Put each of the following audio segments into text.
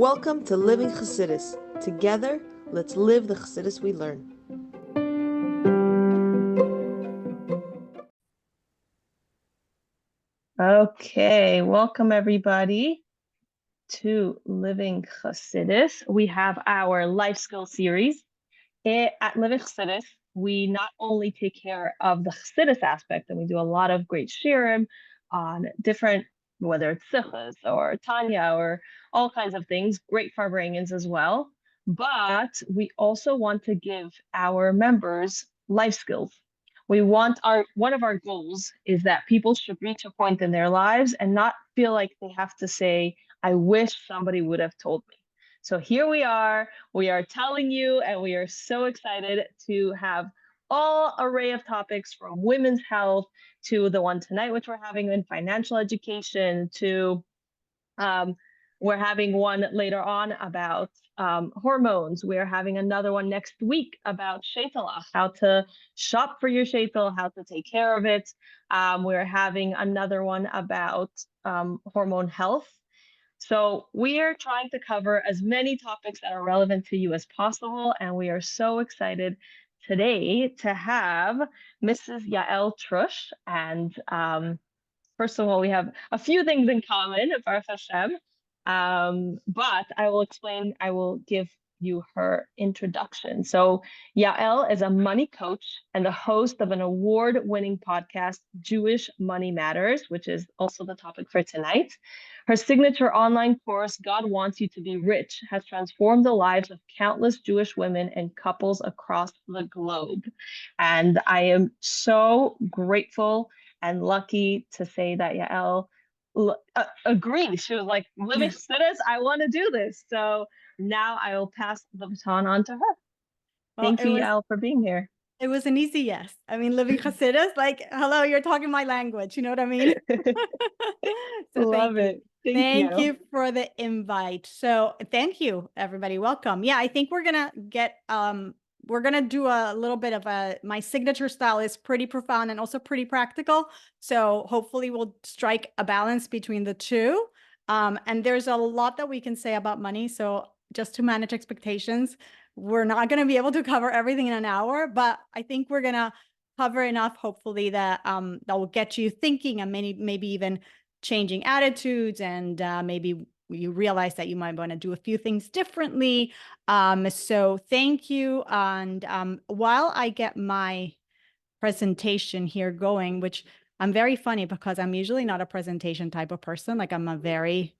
Welcome to Living Chassidus. Together, let's live the Chassidus we learn. Okay, welcome everybody to Living Chassidus. We have our life skill series. At Living Chassidus, we not only take care of the Chassidus aspect, and we do a lot of great shirim on different, whether it's sichos or Tanya or all kinds of things, great farbrengens as well. But we also want to give our members life skills. One of our goals is that people should reach a point in their lives and not feel like they have to say, I wish somebody would have told me. So here we are telling you, and we are so excited to have all array of topics from women's health to the one tonight, which we're having in financial education, to we're having one later on about hormones. We're having another one next week about sheitelach, how to shop for your sheitel, how to take care of it. We're having another one about hormone health. So we are trying to cover as many topics that are relevant to you as possible, and we are so excited today to have Mrs. Yael Trusch. And first of all, we have a few things in common, Baruch Hashem. But I will give you her introduction. So Yael is a money coach and the host of an award-winning podcast, Jewish Money Matters, which is also the topic for tonight. Her signature online course, God Wants You to Be Rich, has transformed the lives of countless Jewish women and couples across the globe. And I am so grateful and lucky to say that Yael agreed. She was like, Living Chassidus, I want to do this. So now I will pass the baton on to her. Thank you, Yael, for being here. It was an easy yes. I mean, Living Chassidus, like, hello, you're talking my language. You know what I mean? So Love it. Thank you for the invite. So thank you, everybody. Welcome. Yeah, I think we're gonna get we're gonna do a little bit of my signature style is pretty profound and also pretty practical. So hopefully we'll strike a balance between the two. And there's a lot that we can say about money. So just to manage expectations, we're not going to be able to cover everything in an hour, but I think we're going to cover enough, hopefully, that that will get you thinking and maybe even changing attitudes, and maybe you realize that you might want to do a few things differently. So thank you. And while I get my presentation here going, which I'm very funny because I'm usually not a presentation type of person. Like I'm a very,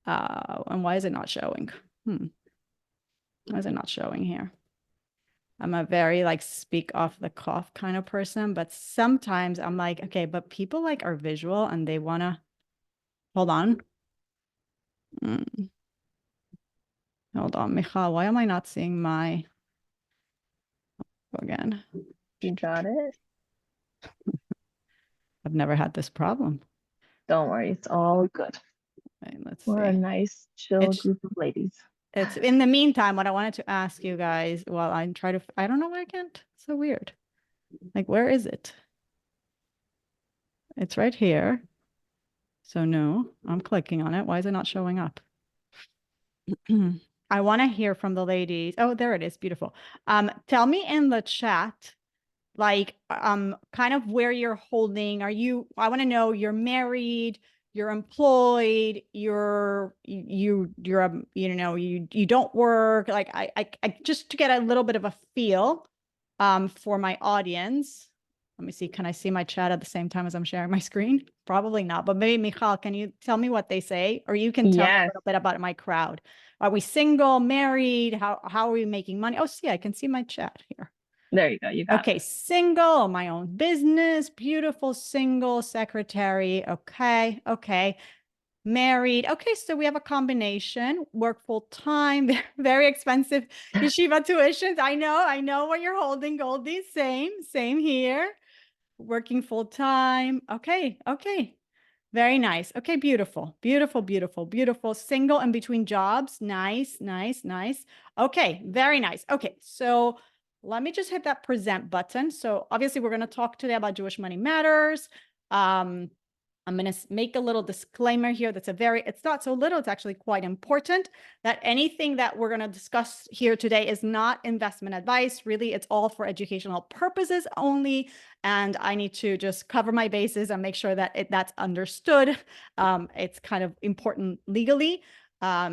and why is it not showing? Why is it not showing here? I'm a very like speak off the cuff kind of person, but sometimes I'm like, okay, but people like are visual and they want to, hold on. Hold on, Michal, why am I not seeing my, again? You got it. I've never had this problem. Don't worry, it's all good. Right, let's We're see. a nice, chill group of ladies. It's in the meantime, what I wanted to ask you guys, well, I don't know why I can't. So weird. Like, where is it? It's right here. So no, I'm clicking on it. Why is it not showing up? I want to hear from the ladies. Oh, there it is. Beautiful. Tell me in the chat, like, kind of where you're holding. I want to know, you're married, you're employed, you don't work. Like I just to get a little bit of a feel for my audience. Let me see, can I see my chat at the same time as I'm sharing my screen? Probably not, but maybe Michal, can you tell me what they say? Or you can tell me a little bit about my crowd. Are we single, married? How are we making money? Oh, see, I can see my chat here. There you go. You got it. Single, my own business, beautiful single secretary. Okay. Married. Okay, so we have a combination. Work full time, very expensive yeshiva tuitions. I know what you're holding, Goldie. Same here. Working full time. Okay. Very nice. Okay, beautiful. Single and between jobs. Nice. Okay, very nice. Okay, so let me just hit that present button. So obviously we're going to talk today about Jewish Money Matters. I'm going to make a little disclaimer here. It's not so little, it's actually quite important, that anything that we're going to discuss here today is not investment advice. Really, it's all for educational purposes only. And I need to just cover my bases and make sure that that's understood. It's kind of important legally.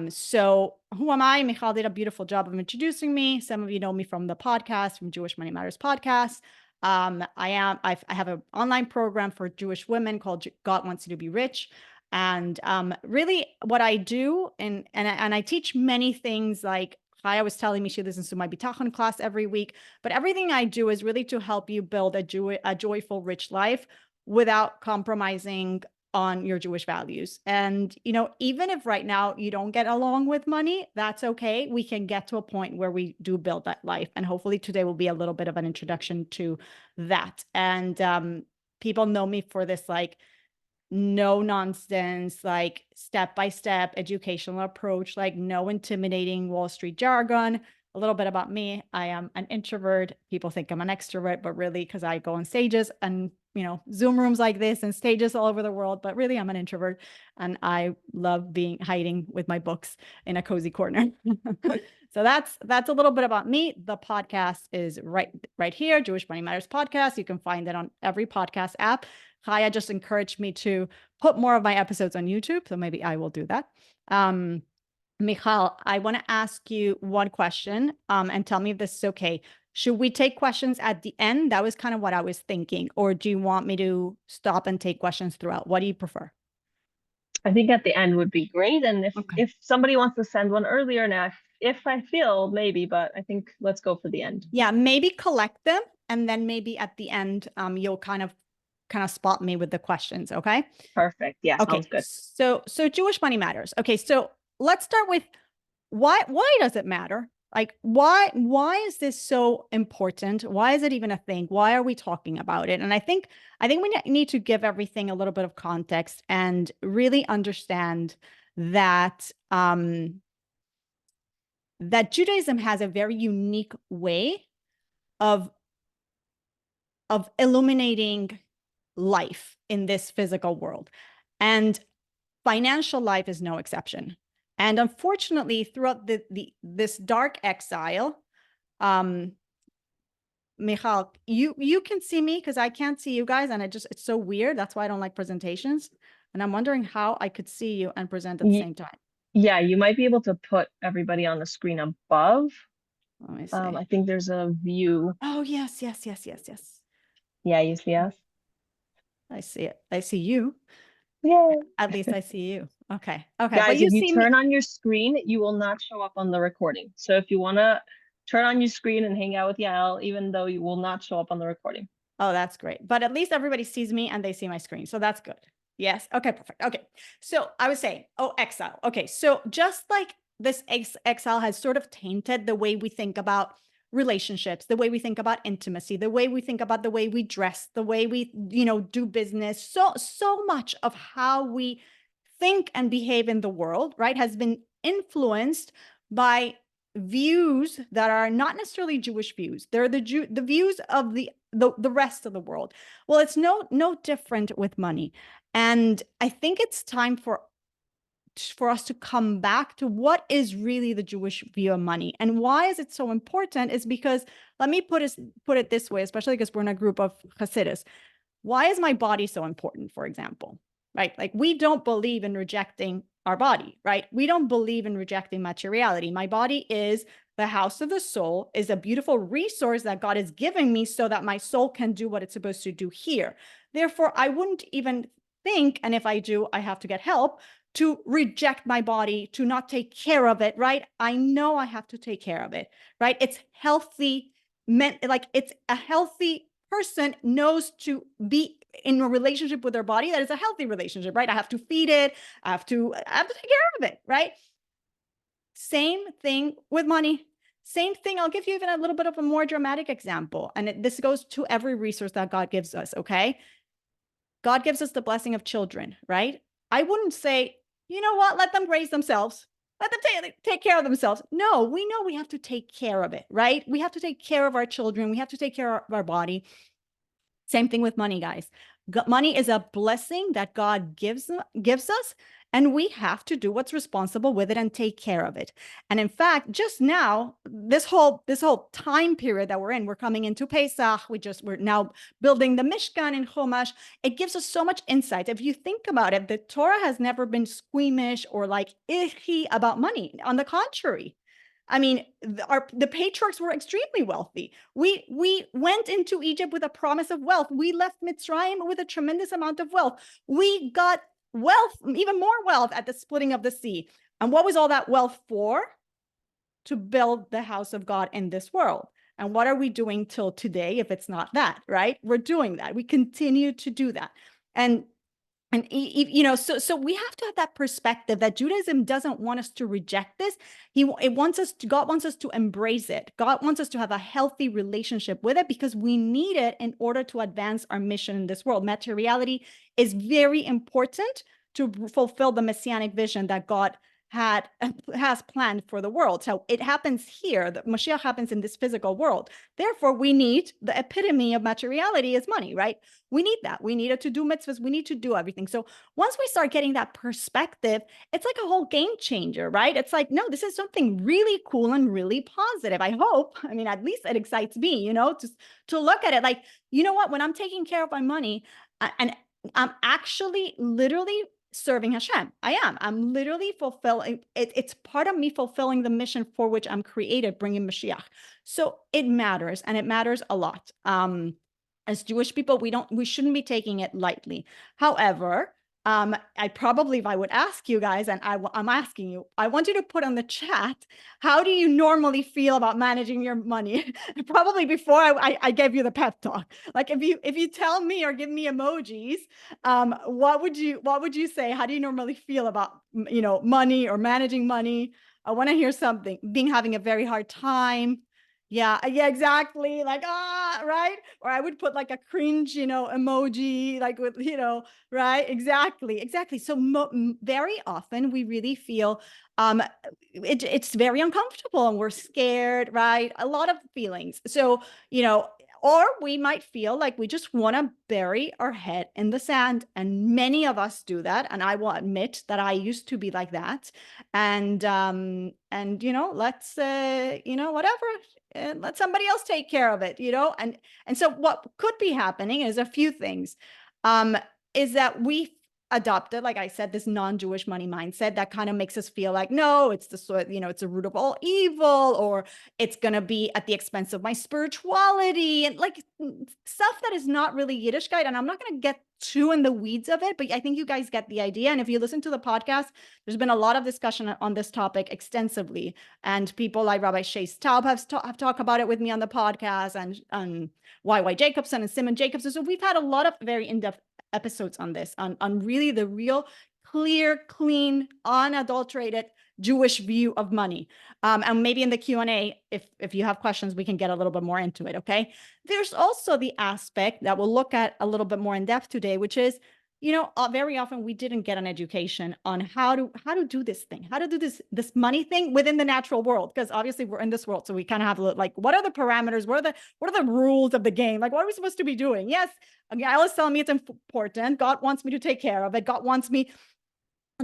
So who am I? Michal did a beautiful job of introducing me. Some of you know me from the podcast, from Jewish Money Matters podcast. I have an online program for Jewish women called God Wants You to Be Rich. And really what I do, and I teach many things, like Chaya was telling me she listens to my Bitachon class every week, but everything I do is really to help you build a joyful, rich life without compromising on your Jewish values. And, even if right now you don't get along with money, that's okay. We can get to a point where we do build that life. And hopefully today will be a little bit of an introduction to that. And people know me for this, like, no nonsense, like step-by-step educational approach, like no intimidating Wall Street jargon. A little bit about me. I am an introvert. People think I'm an extrovert, but really, because I go on stages and, Zoom rooms like this and stages all over the world, but really I'm an introvert and I love hiding with my books in a cozy corner. So that's a little bit about me. The podcast is right here, Jewish Money Matters podcast. You can find it on every podcast app. Chaya just encouraged me to put more of my episodes on YouTube, so maybe I will do that. Michal, I want to ask you one question, and tell me if this is okay. Should we take questions at the end? That was kind of what I was thinking. Or do you want me to stop and take questions throughout? What do you prefer? I think at the end would be great. And if somebody wants to send one earlier now, if I feel maybe, but I think let's go for the end. Yeah, maybe collect them, and then maybe at the end, you'll kind of spot me with the questions. Okay. Perfect. Yeah. Okay. Sounds good. So Jewish Money Matters. Okay. So let's start with why does it matter? Like, why is this so important? Why is it even a thing? Why are we talking about it? And I think we need to give everything a little bit of context and really understand that that Judaism has a very unique way of illuminating life in this physical world, and financial life is no exception. And unfortunately, throughout this dark exile, Michal, you can see me because I can't see you guys, and it's so weird. That's why I don't like presentations. And I'm wondering how I could see you and present at the same time. Yeah, you might be able to put everybody on the screen above. Let me see. I think there's a view. Oh, yes. Yeah, you see us? I see it. I see you. Yeah. At least I see you. Okay. Guys, if you turn on your screen, you will not show up on the recording. So if you want to turn on your screen and hang out with Yael, even though you will not show up on the recording. Oh, that's great. But at least everybody sees me and they see my screen. So that's good. Yes. Okay, perfect. Okay. So I was saying, exile. Okay. So just like this exile has sort of tainted the way we think about relationships, the way we think about intimacy, the way we think about the way we dress, the way we, do business. So much of how we think and behave in the world, right, has been influenced by views that are not necessarily Jewish views. They're the views of the rest of the world. Well, it's no different with money. And I think it's time for us to come back to what is really the Jewish view of money. And why is it so important is because, let me put it this way, especially because we're in a group of Hasidus. Why is my body so important, for example? Right? Like, we don't believe in rejecting our body, right? We don't believe in rejecting materiality. My body is the house of the soul, is a beautiful resource that God is giving me so that my soul can do what it's supposed to do here. Therefore, I wouldn't even think, and if I do, I have to get help, to reject my body, to not take care of it, right? I know I have to take care of it, right? It's healthy, it's a healthy person knows to be in a relationship with their body that is a healthy relationship, right? I have to feed it. I have to take care of it, right? Same thing with money. Same thing. I'll give you even a little bit of a more dramatic example. And this goes to every resource that God gives us, okay? God gives us the blessing of children, right? I wouldn't say, you know what, let them raise themselves. Let them take care of themselves. No, we know we have to take care of it, right? We have to take care of our children. We have to take care of our body. Same thing with money, guys. Money is a blessing that God gives us, and we have to do what's responsible with it and take care of it. And in fact, just now, this whole time period that we're in, we're coming into Pesach. We're now building the Mishkan in Chumash. It gives us so much insight. If you think about it, the Torah has never been squeamish or like icky about money. On the contrary, I mean, the patriarchs were extremely wealthy. We went into Egypt with a promise of wealth. We left Mitzrayim with a tremendous amount of wealth. We got wealth, even more wealth at the splitting of the sea. And what was all that wealth for? To build the house of God in this world. And what are we doing till today if it's not that, right? We're doing that. We continue to do that. And so we have to have that perspective that Judaism doesn't want us to reject this. God wants us to embrace it. God wants us to have a healthy relationship with it because we need it in order to advance our mission in this world. Materiality is very important to fulfill the messianic vision that God has planned for the world. So it happens here. The Mashiach happens in this physical world. Therefore, we need the epitome of materiality is money, right? We need that. We need it to do mitzvahs. We need to do everything. So once we start getting that perspective, it's like a whole game changer, right? It's like, no, this is something really cool and really positive. I hope, I mean, at least it excites me, to look at it like, you know what, when I'm taking care of my money and I'm actually literally serving Hashem. I'm literally fulfilling it. It's part of me fulfilling the mission for which I'm created, bringing Mashiach. So it matters, and it matters a lot. As Jewish people, we shouldn't be taking it lightly. However, if I would ask you guys, and I'm asking you, I want you to put on the chat, how do you normally feel about managing your money? Probably before I gave you the pep talk. Like if you tell me or give me emojis, what would you say? How do you normally feel about, money or managing money? I want to hear something. Having a very hard time. Yeah, exactly. Like, right? Or I would put like a cringe, emoji, like with, right? Exactly. So very often we really feel it's very uncomfortable and we're scared, right? A lot of feelings. So, or we might feel like we just want to bury our head in the sand. And many of us do that. And I will admit that I used to be like that. And let's whatever, let somebody else take care of it, and so what could be happening is a few things, is that we adopted, like I said, this non-Jewish money mindset that kind of makes us feel like, no, it's it's the root of all evil, or it's going to be at the expense of my spirituality, and like stuff that is not really Yiddishkeit. And I'm not going to get too in the weeds of it, but I think you guys get the idea. And if you listen to the podcast, there's been a lot of discussion on this topic extensively. And people like Rabbi Shea Staub have talked about it with me on the podcast, and Y.Y. Jacobson and Simon Jacobson. So we've had a lot of very in-depth episodes on this, on really the real clear, clean, unadulterated Jewish view of money. And maybe in the Q&A, if you have questions, we can get a little bit more into it, okay? There's also the aspect that we'll look at a little bit more in depth today, which is, very often we didn't get an education on how to do this thing, how to do this money thing within the natural world, because obviously we're in this world, so we kind of have like, what are the parameters? What are the rules of the game? Like, what are we supposed to be doing? Yes, Yael is telling me it's important. God wants me to take care of it. God wants me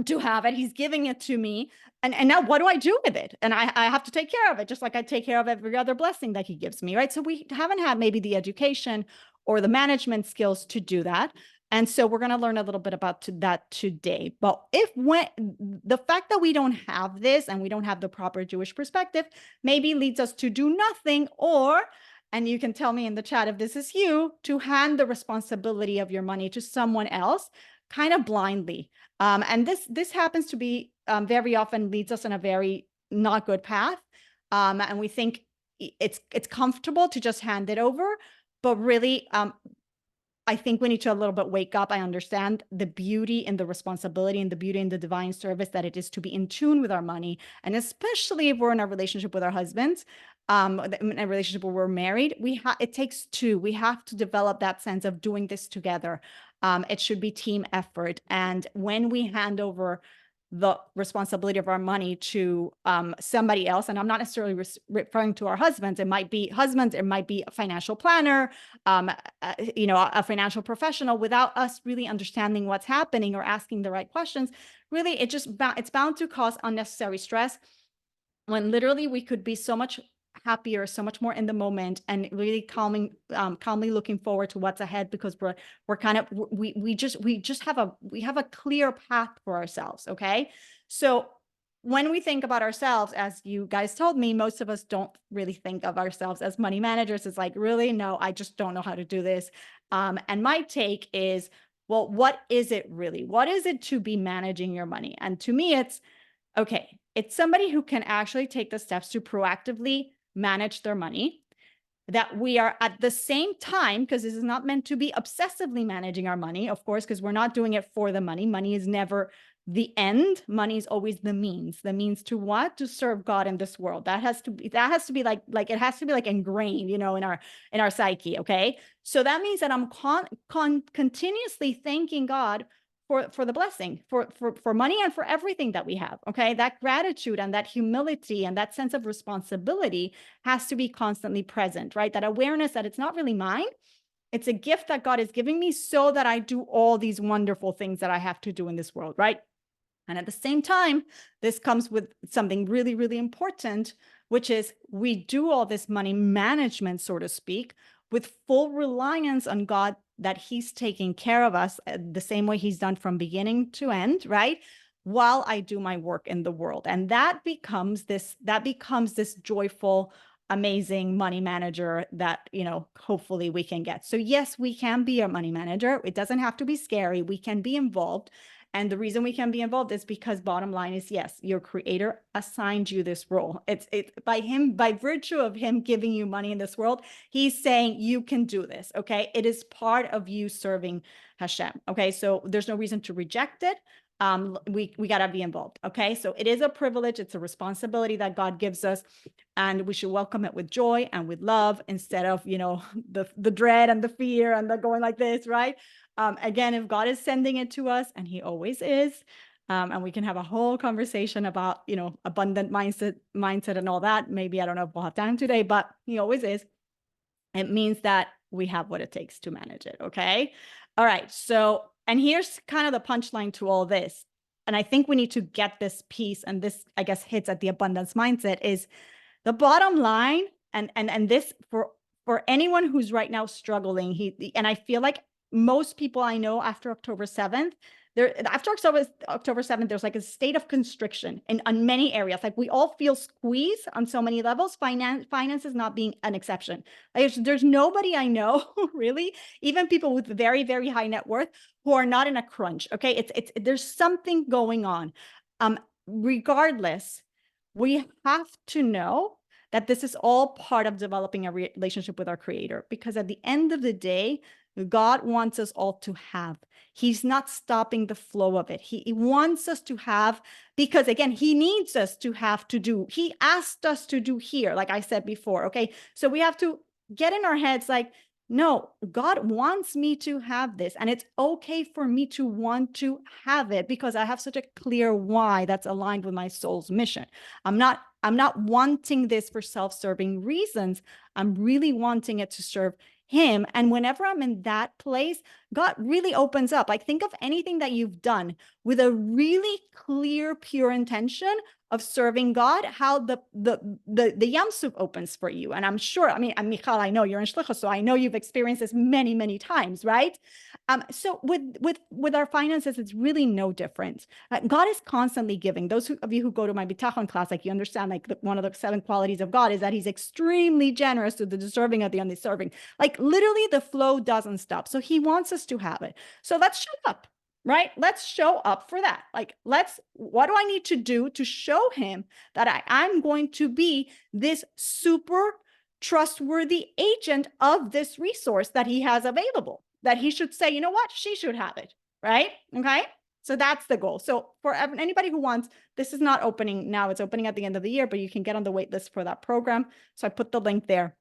to have it. He's giving it to me. And now what do I do with it? And I have to take care of it, just like I take care of every other blessing that he gives me, right? So we haven't had maybe the education or the management skills to do that. And so we're going to learn a little bit about that today. But the fact that we don't have this and we don't have the proper Jewish perspective maybe leads us to do nothing, and you can tell me in the chat if this is you, to hand the responsibility of your money to someone else kind of blindly. And this happens to be very often leads us in a very not good path. And we think it's comfortable to just hand it over, but really, I think we need to a little bit wake up. I understand the beauty and the responsibility and the beauty and the divine service that it is to be in tune with our money. And especially if we're in a relationship with our husbands, in a relationship where we're married, it takes two. We have to develop that sense of doing this together. It should be team effort. And when we hand over the responsibility of our money to somebody else. And I'm not necessarily referring to our husbands. It might be husbands, it might be a financial planner, a financial professional, without us really understanding what's happening or asking the right questions. Really, it's bound to cause unnecessary stress, when literally we could be so much happier, so much more in the moment, and really calmly looking forward to what's ahead, because we're kind of, we just have a clear path for ourselves. Okay. So when we think about ourselves, as you guys told me, most of us don't really think of ourselves as money managers. It's like, really, no, I just don't know how to do this. And my take is, well, what is it really? What is it to be managing your money? And to me, it's somebody who can actually take the steps to proactively manage their money, that we are at the same time, because this is not meant to be obsessively managing our money, of course, because we're not doing it for the money. Money is never the end. Money is always the means. The means to what? To serve God in this world. That has to be like it has to be like ingrained, in our psyche. Okay. So that means that I'm continuously thanking God for the blessing, for money, and for everything that we have. Okay. That gratitude and that humility and that sense of responsibility has to be constantly present, right? That awareness that it's not really mine. It's a gift that God is giving me so that I do all these wonderful things that I have to do in this world, right? And at the same time, this comes with something really, really important, which is we do all this money management, so to speak, with full reliance on God, that he's taking care of us the same way he's done from beginning to end, right? While I do my work in the world. And that becomes this joyful, amazing money manager that, hopefully we can get. So yes, we can be a money manager. It doesn't have to be scary. We can be involved. And the reason we can be involved is because, bottom line is, yes, your creator assigned you this role. It's by virtue of him giving you money in this world, he's saying you can do this. Okay. It is part of you serving Hashem. Okay. So there's no reason to reject it. We got to be involved. Okay. So it is a privilege. It's a responsibility that God gives us, and we should welcome it with joy and with love, instead of, the dread and the fear and the going like this, right? Again, if God is sending it to us, and he always is, and we can have a whole conversation about, abundant mindset and all that. Maybe, I don't know if we'll have time today, but he always is. It means that we have what it takes to manage it. Okay. All right. So, and here's kind of the punchline to all this. And I think we need to get this piece, and this, I guess, hits at the abundance mindset, is the bottom line. And this, for anyone who's right now struggling, and I feel like most people I know after October 7th, October 7th, there's like a state of constriction on many areas. Like, we all feel squeezed on so many levels. Finance is not being an exception. Like, there's nobody I know, really, even people with very, very high net worth, who are not in a crunch. Okay. There's something going on. Regardless, we have to know that this is all part of developing a relationship with our creator, because at the end of the day, God wants us all to have. He's not stopping the flow of it. He wants us to have, because again, he needs us to have to do. He asked us to do here, like I said before. Okay. So we have to get in our heads like, no, God wants me to have this, and it's okay for me to want to have it, because I have such a clear why that's aligned with my soul's mission. I'm not wanting this for self-serving reasons. I'm really wanting it to serve him. And whenever I'm in that place, God really opens up. Like, think of anything that you've done with a really clear, pure intention of serving God, how the Yam Suf opens for you. And I'm sure, and Michal, I know you're in Shlichus, so I know you've experienced this many, many times, right? So with our finances, it's really no different. God is constantly giving. Those of you who go to my Bitachon class, like, you understand, like, one of the 7 qualities of God is that he's extremely generous to the deserving of the undeserving. Like, literally, the flow doesn't stop. So he wants us to have it. So let's show up, right? Let's show up for that. Like, what do I need to do to show him that I'm going to be this super trustworthy agent of this resource that he has available, that he should say, you know what, she should have it, right? Okay. So that's the goal. So for anybody who wants, this is not opening now, it's opening at the end of the year, but you can get on the wait list for that program. So I put the link there.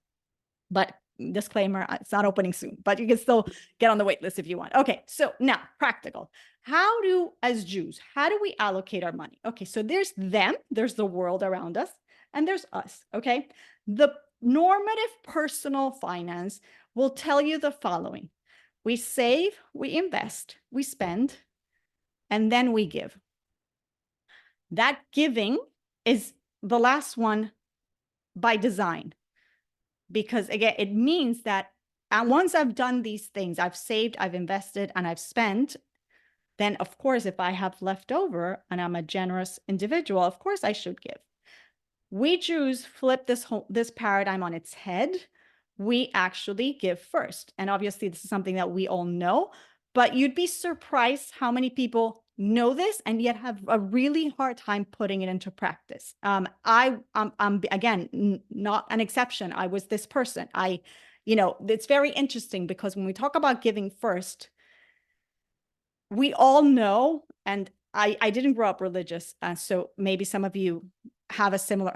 But disclaimer, it's not opening soon, but you can still get on the wait list if you want. Okay, so now practical. How do, as Jews, how do we allocate our money? Okay, so there's them, there's the world around us, and there's us, okay? The normative personal finance will tell you the following. We save, we invest, we spend, and then we give. That giving is the last one by design, because again, it means that once I've done these things, I've saved, I've invested, and I've spent, then of course, if I have left over and I'm a generous individual, of course I should give. We Jews flip this paradigm on its head. We actually give first. And obviously this is something that we all know, but you'd be surprised how many people know this and yet have a really hard time putting it into practice. I'm again, not an exception. I was this person. It's very interesting because when we talk about giving first, we all know, and I didn't grow up religious, so maybe some of you had a similar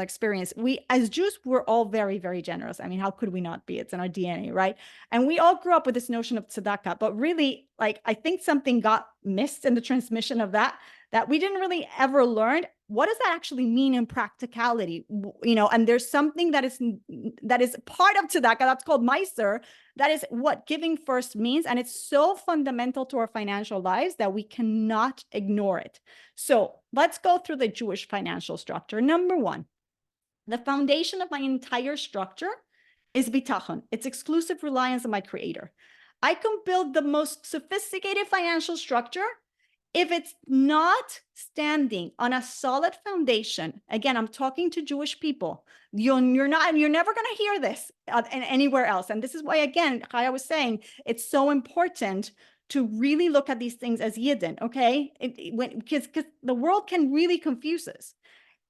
experience. We as Jews, we're all very, very generous. I mean, how could we not be? It's in our DNA, right? And we all grew up with this notion of tzedakah, but really, like, I think something got missed in the transmission of that we didn't really ever learn. What does that actually mean in practicality? And there's something that is part of tzedakah that's called meiser. That is what giving first means. And it's so fundamental to our financial lives that we cannot ignore it. So let's go through the Jewish financial structure. Number one, the foundation of my entire structure is bitachon. It's exclusive reliance on my creator. I can build the most sophisticated financial structure if it's not standing on a solid foundation. Again, I'm talking to Jewish people. You're never going to hear this anywhere else. And this is why, again, I was saying it's so important to really look at these things as Yidden, okay? Because the world can really confuse us.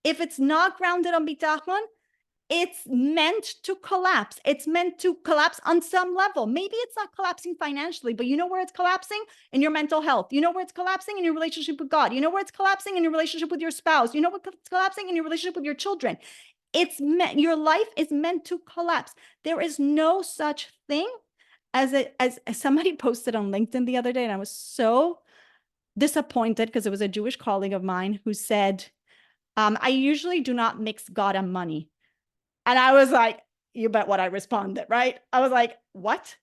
If it's not grounded on bitachon, it's meant to collapse. It's meant to collapse on some level. Maybe it's not collapsing financially, but you know where it's collapsing? In your mental health. You know where it's collapsing? In your relationship with God. You know where it's collapsing? In your relationship with your spouse. You know where it's collapsing? In your relationship with your children. Your life is meant to collapse. There is no such thing as somebody posted on LinkedIn the other day, and I was so disappointed because it was a Jewish colleague of mine who said, I usually do not mix God and money. And I was like, you bet what I responded, right? I was like, what?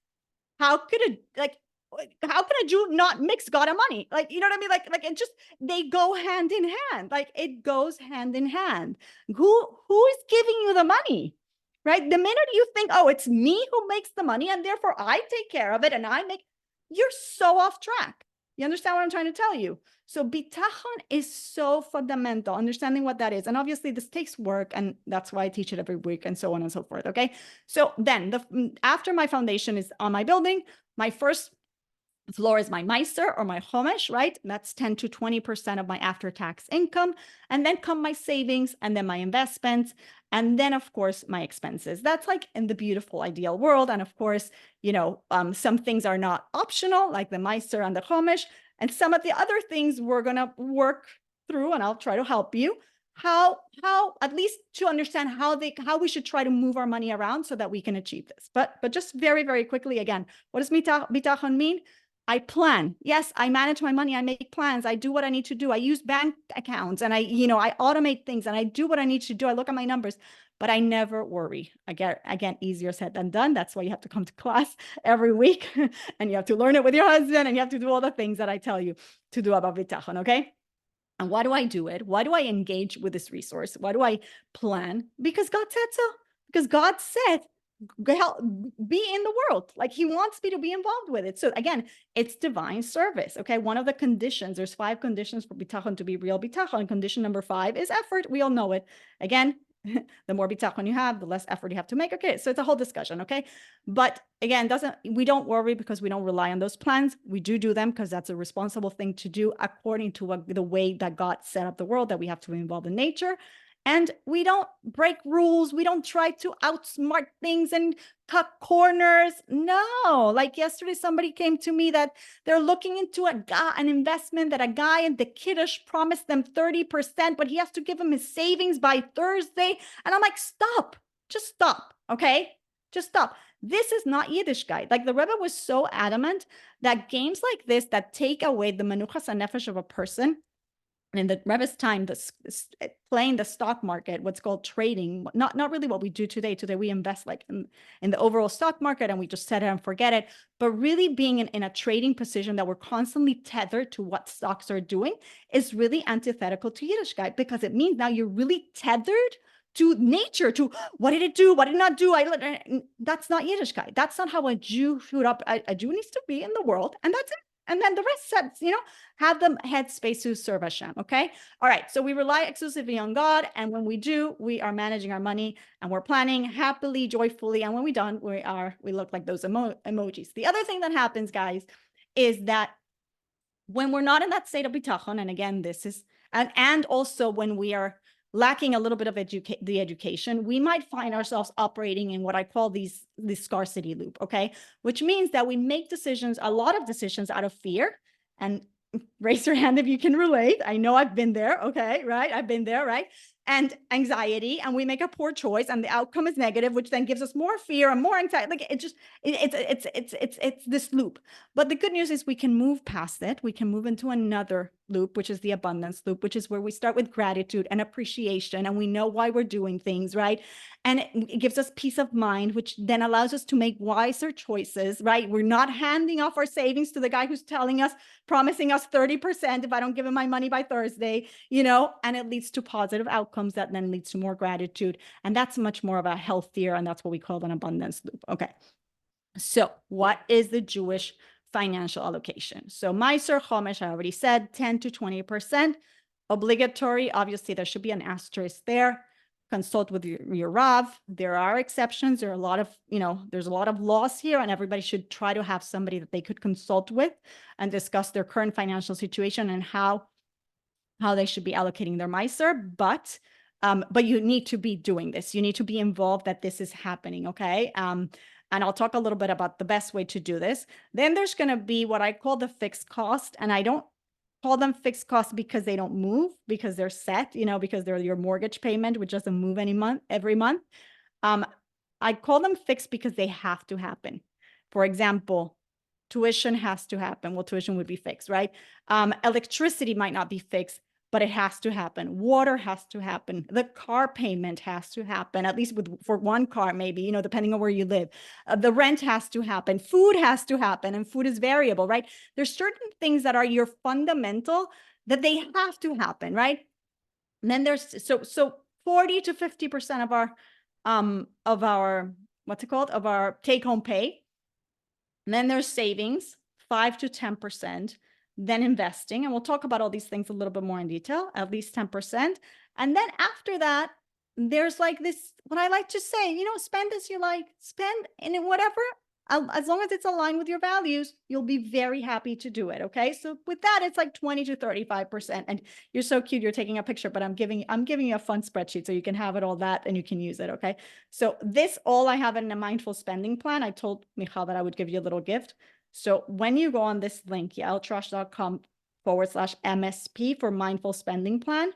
How could a Jew not mix God and money? Like, you know what I mean? Like it just, they go hand in hand. Like it goes hand in hand. Who is giving you the money, right? The minute you think, oh, it's me who makes the money and therefore I take care of it and you're so off track. You understand what I'm trying to tell you? So bitachon is so fundamental, understanding what that is. And obviously this takes work, and that's why I teach it every week and so on and so forth, okay? So then after my foundation is on my building, my first floor is my meiser or my chomesh, right? That's 10 to 20% of my after-tax income. And then come my savings and then my investments. And then of course, my expenses. That's like in the beautiful ideal world. And of course, some things are not optional, like the meiser and the chomesh. And some of the other things we're going to work through, and I'll try to help you how at least to understand how we should try to move our money around so that we can achieve this. But just very, very quickly, again, what does bitachon mean? I plan. Yes, I manage my money. I make plans. I do what I need to do. I use bank accounts and I automate things and I do what I need to do. I look at my numbers, but I never worry. Again, easier said than done. That's why you have to come to class every week and you have to learn it with your husband and you have to do all the things that I tell you to do about bitachon, okay? And why do I do it? Why do I engage with this resource? Why do I plan? Because God said so. Because God said, be in the world. Like he wants me to be involved with it. So again, it's divine service. Okay. One of the conditions, there's 5 conditions for bitachon to be real bitachon. Condition number 5 is effort. We all know it. Again, the more bitachon you have, the less effort you have to make. Okay. So it's a whole discussion. Okay. But again, we don't worry because we don't rely on those plans. We do them because that's a responsible thing to do according to the way that God set up the world, that we have to be involved in nature. And we don't break rules. We don't try to outsmart things and cut corners. No, like yesterday, somebody came to me that they're looking into an investment that a guy in the Kiddush promised them 30%, but he has to give him his savings by Thursday. And I'm like, stop, just stop, okay? Just stop. This is not Yiddishkeit. Like the Rebbe was so adamant that games like this that take away the menuchas hanefesh of a person, and in the Rebbe's time, playing the stock market, what's called trading, not really what we do today. Today we invest like in the overall stock market and we just set it and forget it. But really being in a trading position that we're constantly tethered to what stocks are doing is really antithetical to Yiddishkeit, because it means now you're really tethered to nature, to what did it do? What did it not do? That's not Yiddishkeit. That's not how a Jew should up. A Jew needs to be in the world, and that's it. And then the rest sets, have them headspace to serve Hashem. Okay. All right. So we rely exclusively on God. And when we do, we are managing our money and we're planning happily, joyfully. And when we're done, we look like those emojis. The other thing that happens, guys, is that when we're not in that state of bitachon, and again, this is, and also when we are lacking a little bit of the education, we might find ourselves operating in what I call this scarcity loop, okay? Which means that we make decisions, a lot of decisions out of fear. And raise your hand if you can relate. I know I've been there, okay, right? I've been there, right? And anxiety, and we make a poor choice, and the outcome is negative, which then gives us more fear and more anxiety. Like it's this loop. But the good news is we can move past it. We can move into another loop, which is the abundance loop, which is where we start with gratitude and appreciation, and we know why we're doing things, right? And it gives us peace of mind, which then allows us to make wiser choices, right? We're not handing off our savings to the guy who's promising us 30% if I don't give him my money by Thursday, and it leads to positive outcomes that then leads to more gratitude. And that's much more of a healthier, and that's what we call an abundance loop. Okay. So what is the Jewish financial allocation? So Meiser Chomesh, I already said 10 to 20%. Obligatory, obviously there should be an asterisk there. Consult with your Rav. There are exceptions. There are a lot of, there's a lot of laws here, and everybody should try to have somebody that they could consult with and discuss their current financial situation and how they should be allocating their Meiser. But you need to be doing this. You need to be involved that this is happening, okay? And I'll talk a little bit about the best way to do this. Then there's going to be what I call the fixed cost, and I don't call them fixed costs because they don't move, because they're set, because they're your mortgage payment, which doesn't move every month. I call them fixed because they have to happen. For example, tuition has to happen. Well, tuition would be fixed, right? Electricity might not be fixed, but it has to happen. Water has to happen. The car payment has to happen, at least for one car, maybe, depending on where you live. The rent has to happen. Food has to happen, and food is variable, right? There's certain things that are your fundamental that they have to happen, right? And then there's so 40 to 50% of our what's it called, of our take-home pay. And then there's savings, 5 to 10%. Then investing, and we'll talk about all these things a little bit more in detail, at least 10%. And then after that, there's like this, what I like to say, spend as you like, spend in whatever, as long as it's aligned with your values, you'll be very happy to do it, okay? So with that, it's like 20 to 35%. And you're so cute, you're taking a picture, but I'm giving you a fun spreadsheet so you can have it all that and you can use it, okay? So this all I have in a mindful spending plan. I told Michal that I would give you a little gift. So when you go on this link, yaeltrusch.com/MSP for mindful spending plan,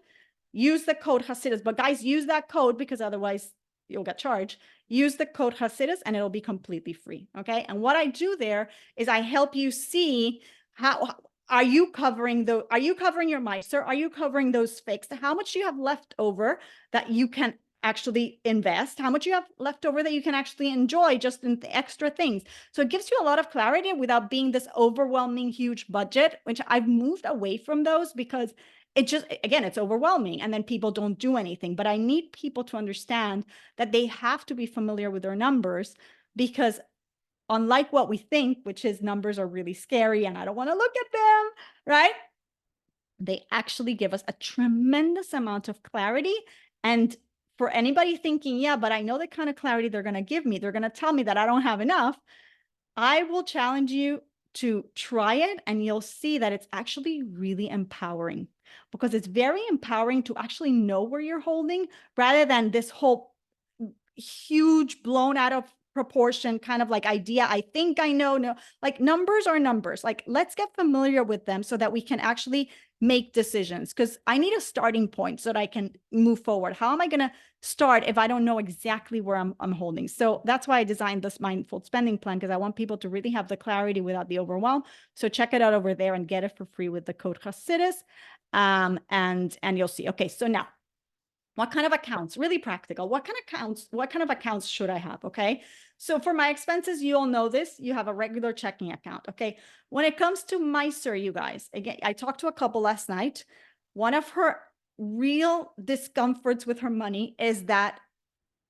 use the code Hasidus. But guys, use that code because otherwise you'll get charged. Use the code Hasidus and it'll be completely free. Okay. And what I do there is I help you see how are you covering your Meiser? Are you covering those fixed? How much do you have left over that you can actually invest? How much you have left over that you can actually enjoy just in the extra things? So it gives you a lot of clarity without being this overwhelming huge budget, which I've moved away from those because it just, again, it's overwhelming and then people don't do anything. But I need people to understand that they have to be familiar with their numbers, because unlike what we think, which is numbers are really scary and I don't want to look at them, right? They actually give us a tremendous amount of clarity. And for anybody thinking, yeah, but I know the kind of clarity they're going to give me, they're going to tell me that I don't have enough, I will challenge you to try it, and you'll see that it's actually really empowering, because it's very empowering to actually know where you're holding rather than this whole huge blown out of proportion kind of like idea. I think I know, no, like numbers are numbers. Like let's get familiar with them so that we can actually make decisions, because I need a starting point so that I can move forward. How am I going to start if I don't know exactly where I'm holding? So that's why I designed this mindful spending plan, because I want people to really have the clarity without the overwhelm. So check it out over there and get it for free with the code Hasidus. And you'll see. Okay, so now, what kind of accounts? Really practical. What kind of accounts should I have? Okay. So for my expenses, you all know this. You have a regular checking account. Okay. When it comes to Meiser, you guys, again, I talked to a couple last night. One of her real discomforts with her money is that,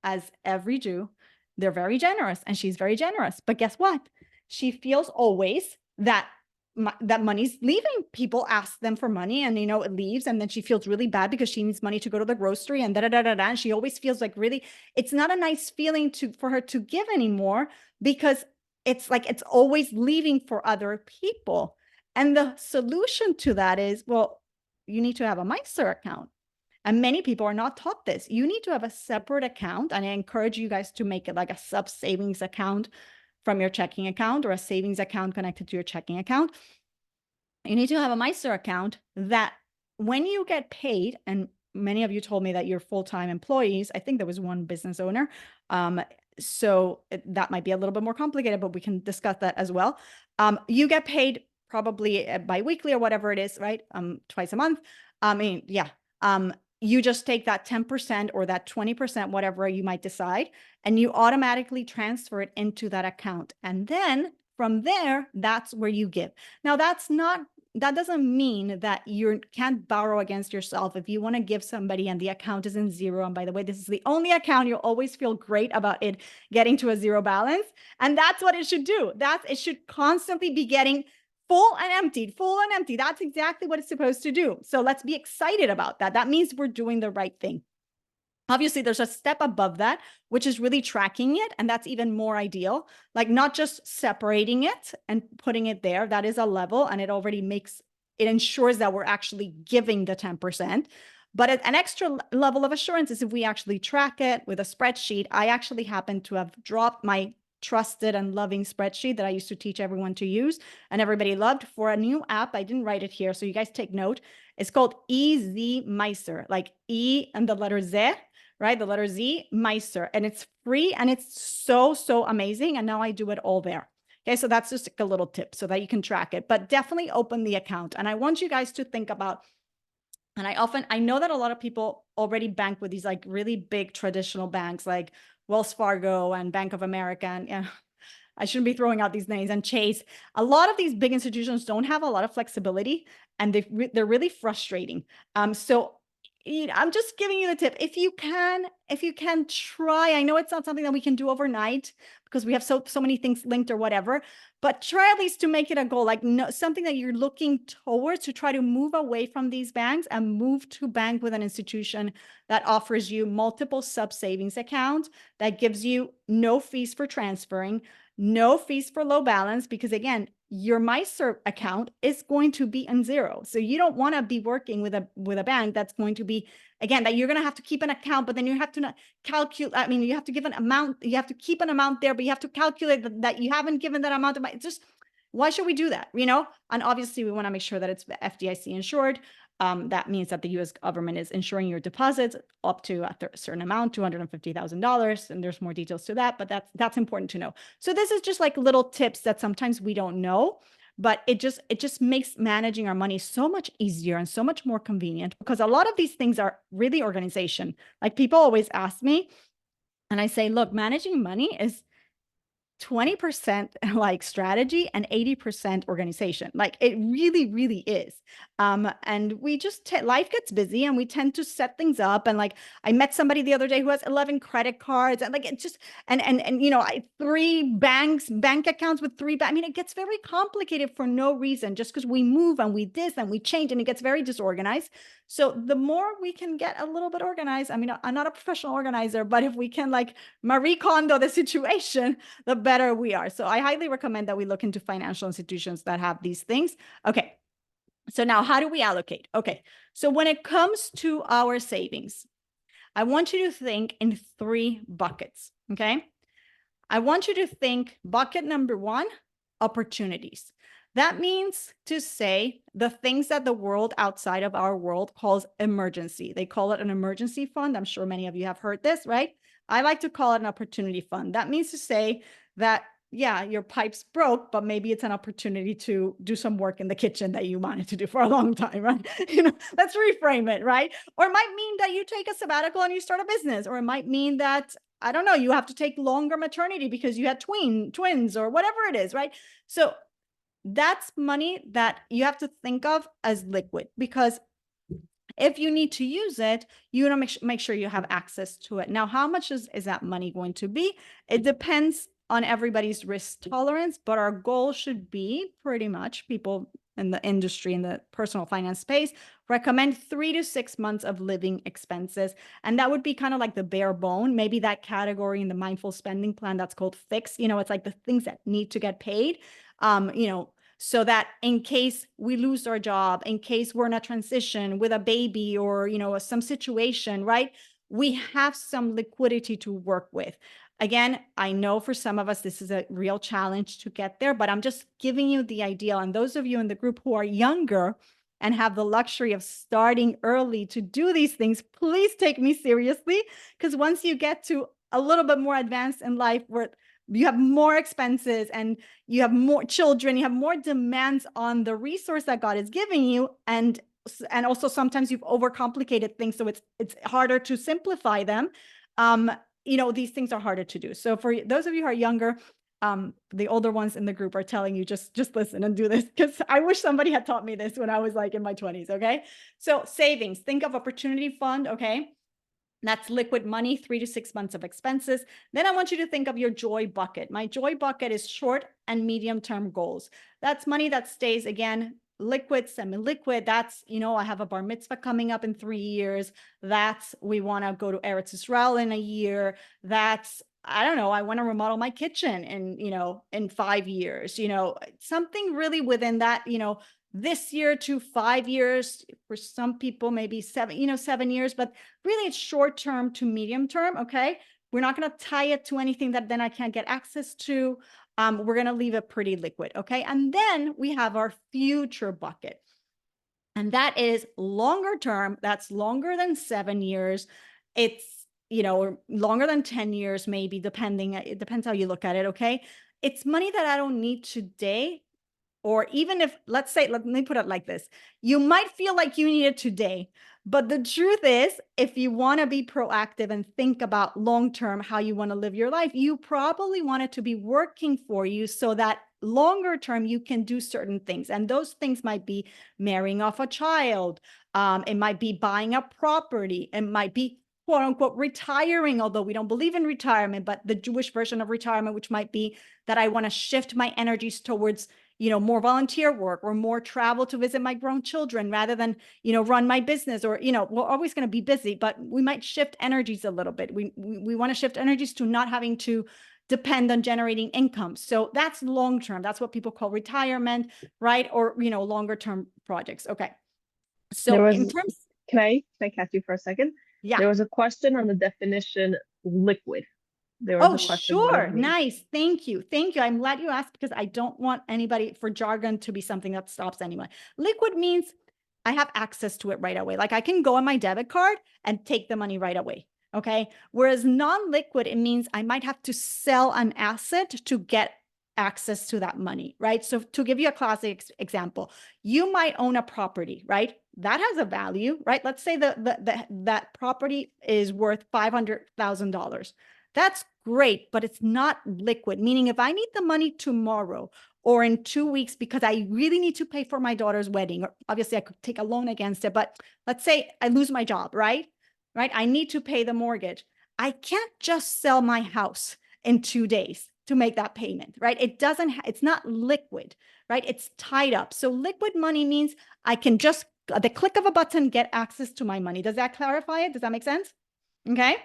as every Jew, they're very generous, and she's very generous. But guess what? She feels always that that money's leaving. People ask them for money, and it leaves, and then she feels really bad because she needs money to go to the grocery, and and she always feels like really, it's not a nice feeling for her to give anymore, because it's like it's always leaving for other people. And the solution to that is, well, you need to have a Meiser account. And many people are not taught this. You need to have a separate account, and I encourage you guys to make it like a sub savings account from your checking account, or a savings account connected to your checking account. You need to have a Meiser account that when you get paid, and many of you told me that you're full-time employees. I think there was one business owner. So that might be a little bit more complicated, but we can discuss that as well. You get paid probably bi-weekly or whatever it is, right? Twice a month. You just take that 10% or that 20%, whatever you might decide, and you automatically transfer it into that account. And then from there, that's where you give. Now, that doesn't mean that you can't borrow against yourself if you want to give somebody and the account is in zero. And by the way, this is the only account you'll always feel great about it getting to a zero balance. And that's what it should do. It should constantly be getting full and emptied, full and empty. That's exactly what it's supposed to do. So let's be excited about that. That means we're doing the right thing. Obviously, there's a step above that, which is really tracking it. And that's even more ideal. Like not just separating it and putting it there. That is a level, and it already ensures that we're actually giving the 10%. But an extra level of assurance is if we actually track it with a spreadsheet. I actually happen to have dropped my trusted and loving spreadsheet that I used to teach everyone to use and everybody loved, for a new app. I didn't write it here, so you guys take note. It's called EZ Meiser, like E and the letter Z, right? The letter Z, Meiser, and it's free, and it's so amazing. And now I do it all there. Okay, so that's just a little tip so that you can track it, but definitely open the account. And I want you guys to think about, and I know that a lot of people already bank with these like really big traditional banks like Wells Fargo and Bank of America, and I shouldn't be throwing out these names, and Chase. A lot of these big institutions don't have a lot of flexibility, and they're really frustrating. So I'm just giving you the tip. If you can try, I know it's not something that we can do overnight because we have so many things linked or whatever, but try at least to make it a goal, like something that you're looking towards, to try to move away from these banks and move to bank with an institution that offers you multiple sub savings accounts, that gives you no fees for transferring, no fees for low balance, because again, your Meiser account is going to be on zero. So you don't want to be working with a bank that's going to be, again, that you're going to have to keep an account, but then you have to calculate. I mean, you have to give an amount, you have to keep an amount there, but you have to calculate that you haven't given that amount of money. It's just, why should we do that? And obviously we want to make sure that it's FDIC insured. That means that the U.S. government is insuring your deposits up to a certain amount, $250,000, and there's more details to that, but that's important to know. So this is just like little tips that sometimes we don't know, but it just makes managing our money so much easier and so much more convenient, because a lot of these things are really organization. Like people always ask me, and I say, look, managing money is 20% like strategy and 80% organization. Like it really is. And we just, life gets busy and we tend to set things up. And like, I met somebody the other day who has 11 credit cards, and like, it just, and 3 bank accounts with 3, I mean, it gets very complicated for no reason, just because we move and we this and we change, and it gets very disorganized. So the more we can get a little bit organized, I mean, I'm not a professional organizer, but if we can like Marie Kondo the situation, the better we are. So I highly recommend that we look into financial institutions that have these things. Okay. So now how do we allocate? Okay. So when it comes to our savings, I want you to think in 3 buckets. Okay. I want you to think bucket number one, opportunities. That means to say the things that the world outside of our world calls emergency. They call it an emergency fund. I'm sure many of you have heard this, right? I like to call it an opportunity fund. That means to say that, yeah, your pipes broke, but maybe it's an opportunity to do some work in the kitchen that you wanted to do for a long time, right? Let's reframe it, right? Or it might mean that you take a sabbatical and you start a business, or it might mean that, I don't know, you have to take longer maternity because you had twins or whatever it is, right? So that's money that you have to think of as liquid, because if you need to use it, you want to make sure you have access to it. Now, how much is that money going to be? It depends on everybody's risk tolerance, but our goal should be pretty much, people in the industry, in the personal finance space, recommend 3 to 6 months of living expenses. And that would be kind of like the bare bone, maybe that category in the mindful spending plan that's called fix. It's like the things that need to get paid, so that in case we lose our job, in case we're in a transition with a baby or, some situation, right? We have some liquidity to work with. Again, I know for some of us, this is a real challenge to get there, but I'm just giving you the idea. And those of you in the group who are younger and have the luxury of starting early to do these things, please take me seriously. Because once you get to a little bit more advanced in life, where you have more expenses and you have more children, you have more demands on the resource that God is giving you. And also sometimes you've overcomplicated things. So it's harder to simplify them. These things are harder to do. So for those of you who are younger, the older ones in the group are telling you, just listen and do this, because I wish somebody had taught me this when I was like in my 20s. Okay. So savings, think of opportunity fund. Okay. That's liquid money, 3 to 6 months of expenses. Then I want you to think of your joy bucket. My joy bucket is short and medium-term goals. That's money that stays, again, liquid, semi-liquid. That's, I have a bar mitzvah coming up in 3 years. That's, we want to go to Eretz Israel in a year. That's, I don't know, I want to remodel my kitchen in 5 years, something really within that, this year to 5 years, for some people, maybe 7 years, but really it's short term to medium term. Okay. We're not going to tie it to anything that then I can't get access to. We're going to leave it pretty liquid. Okay. And then we have our future bucket. And that is longer term. That's longer than 7 years. It's, or longer than 10 years, maybe, depending. It depends how you look at it. Okay. It's money that I don't need today. Or even if, let's say, let me put it like this. You might feel like you need it today, but the truth is, if you want to be proactive and think about long-term, how you want to live your life, you probably want it to be working for you so that longer term, you can do certain things. And those things might be marrying off a child. It might be buying a property. It might be quote unquote retiring, although we don't believe in retirement, but the Jewish version of retirement, which might be that I want to shift my energies towards more volunteer work or more travel to visit my grown children rather than, run my business, or, we're always going to be busy, but we might shift energies a little bit. We want to shift energies to not having to depend on generating income. So that's long-term. That's what people call retirement, right? Or, longer term projects. Okay. So in terms, can I catch you for a second? Yeah. There was a question on the definition liquid. Oh, sure. Nice. Thank you. I'm glad you asked, because I don't want anybody for jargon to be something that stops anyone. Liquid means I have access to it right away. Like I can go on my debit card and take the money right away. Okay. Whereas non-liquid, it means I might have to sell an asset to get access to that money, right? So to give you a classic example, you might own a property, right? That has a value, right? Let's say that property is worth $500,000. That's great, but it's not liquid, meaning if I need the money tomorrow or in 2 weeks because I really need to pay for my daughter's wedding, or obviously I could take a loan against it, but let's say I lose my job, right? I need to pay the mortgage. I can't just sell my house in 2 days to make that payment, right? It's not liquid, right? It's tied up. So liquid money means I can just, at the click of a button, get access to my money. Does that clarify it? Does that make sense? Okay.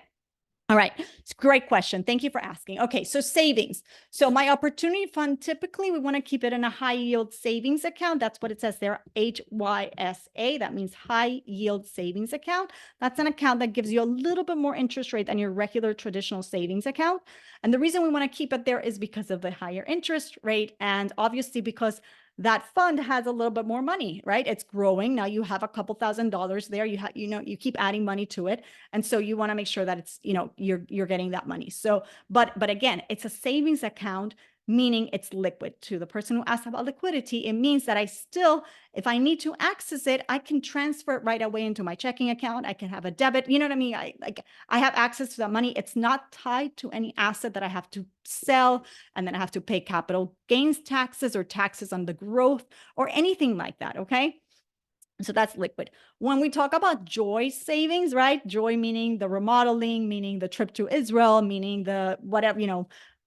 All right. It's a great question. Thank you for asking. Okay. So savings. So my opportunity fund, typically we want to keep it in a high yield savings account. That's what it says there, HYSA. That means high yield savings account. That's an account that gives you a little bit more interest rate than your regular traditional savings account. And the reason we want to keep it there is because of the higher interest rate. And obviously because that fund has a little bit more money, right? It's growing. Now you have a couple $1,000s there. You keep adding money to it. And so you want to make sure that it's, you're getting that money. So, but again, it's a savings account, meaning it's liquid. To the person who asked about liquidity, it means that I still, if I need to access it, I can transfer it right away into my checking account. I can have a debit, you know what I mean? I have access to that money. It's not tied to any asset that I have to sell, and then I have to pay capital gains taxes or taxes on the growth or anything like that, okay? So that's liquid. When we talk about joy savings, right? Joy meaning the remodeling, meaning the trip to Israel, meaning the whatever,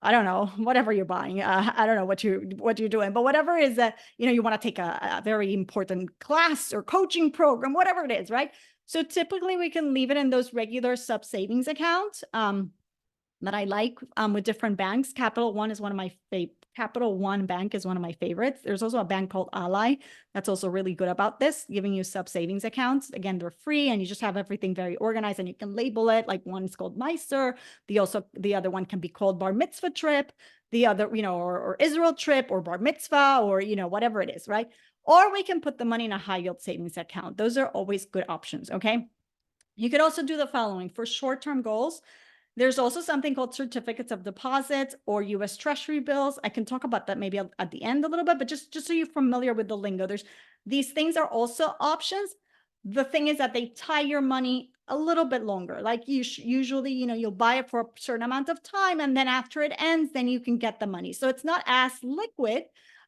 I don't know, whatever you're buying. I don't know what you're doing, but whatever is that, you want to take a very important class or coaching program, whatever it is, right? So typically we can leave it in those regular sub savings accounts. That I like with different banks. Capital One is one of my Capital One Bank is one of my favorites. There's also a bank called Ally that's also really good about this, giving you sub savings accounts. Again, they're free and you just have everything very organized and you can label it. Like one is called Meiser. The other one can be called Bar Mitzvah Trip. The other, or Israel Trip or Bar Mitzvah or, whatever it is, right? Or we can put the money in a high yield savings account. Those are always good options, okay? You could also do the following for short-term goals. There's also something called certificates of deposit or U.S. Treasury bills. I can talk about that maybe at the end a little bit, but just so you're familiar with the lingo, these things are also options. The thing is that they tie your money a little bit longer. Like usually, you'll buy it for a certain amount of time, and then after it ends, then you can get the money. So it's not as liquid,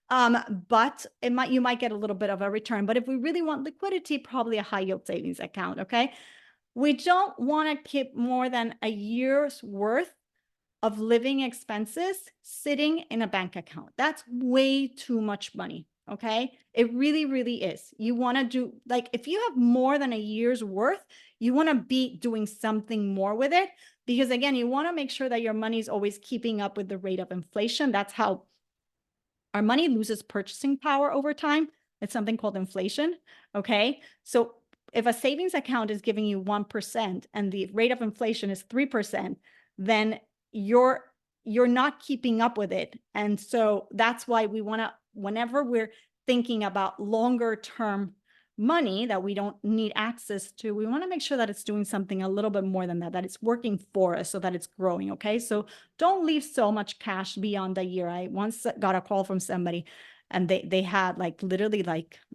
but you might get a little bit of a return. But if we really want liquidity, probably a high yield savings account. Okay. We don't want to keep more than a year's worth of living expenses sitting in a bank account. That's way too much money, okay? It really, really is. You want to do, like, if you have more than a year's worth, you want to be doing something more with it because, again, you want to make sure that your money is always keeping up with the rate of inflation. That's how our money loses purchasing power over time. It's something called inflation, okay? So if a savings account is giving you 1% and the rate of inflation is 3%, then you're not keeping up with it. And so that's why we want to, whenever we're thinking about longer term money that we don't need access to, we want to make sure that it's doing something a little bit more than that it's working for us so that it's growing, okay? So don't leave so much cash beyond a year. I once got a call from somebody and they had literally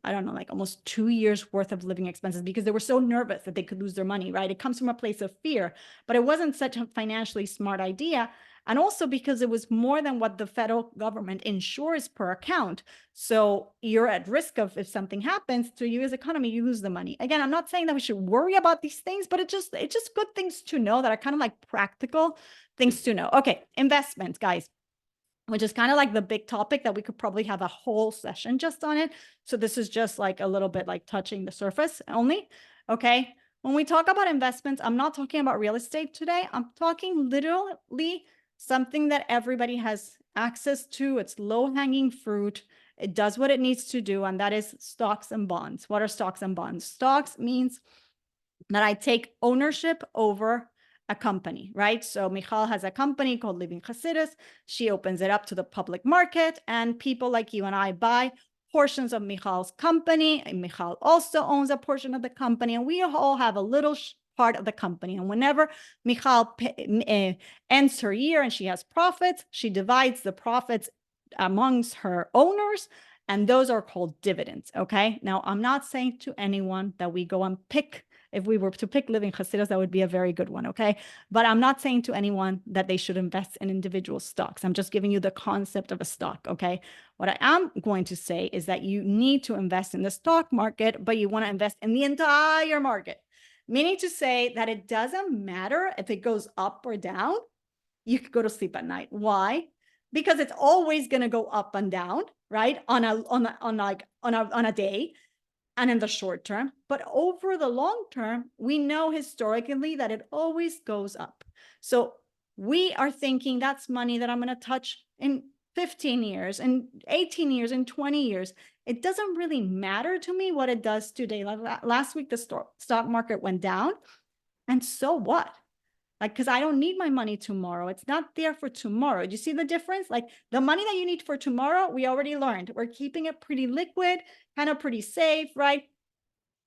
I don't know, almost 2 years worth of living expenses because they were so nervous that they could lose their money, right? It comes from a place of fear, but it wasn't such a financially smart idea. And also because it was more than what the federal government insures per account. So you're at risk of, if something happens to you as economy, you lose the money. Again, I'm not saying that we should worry about these things, but it's just good things to know that are kind of like practical things to know. Okay, investments, guys, which is kind of like the big topic that we could probably have a whole session just on it. So this is just like a little bit like touching the surface only, okay? When we talk about investments, I'm not talking about real estate today. I'm talking literally something that everybody has access to. It's low-hanging fruit. It does what it needs to do, and that is stocks and bonds. What are stocks and bonds? Stocks means that I take ownership over a company, right? So Michal has a company called Living Chassidus. She opens it up to the public market, and people like you and I buy portions of Michal's company. And Michal also owns a portion of the company, and we all have a little part of the company. And whenever Michal ends her year and she has profits, she divides the profits amongst her owners, and those are called dividends, okay? Now, I'm not saying to anyone that we go and pick. If we were to pick Living Chassidus, that would be a very good one, okay? But I'm not saying to anyone that they should invest in individual stocks. I'm just giving you the concept of a stock, okay? What I am going to say is that you need to invest in the stock market, but you want to invest in the entire market. Meaning to say that it doesn't matter if it goes up or down, you could go to sleep at night. Why? Because it's always going to go up and down, right? On a day. and in the short term, but over the long term, we know historically that it always goes up. So we are thinking that's money that I'm going to touch in 15 years and 18 years and 20 years. It doesn't really matter to me what it does today. Like last week, the stock market went down, and so what? Like, because I don't need my money tomorrow. It's not there for tomorrow. Do you see the difference? Like the money that you need for tomorrow, we already learned. We're keeping it pretty liquid, kind of pretty safe, right?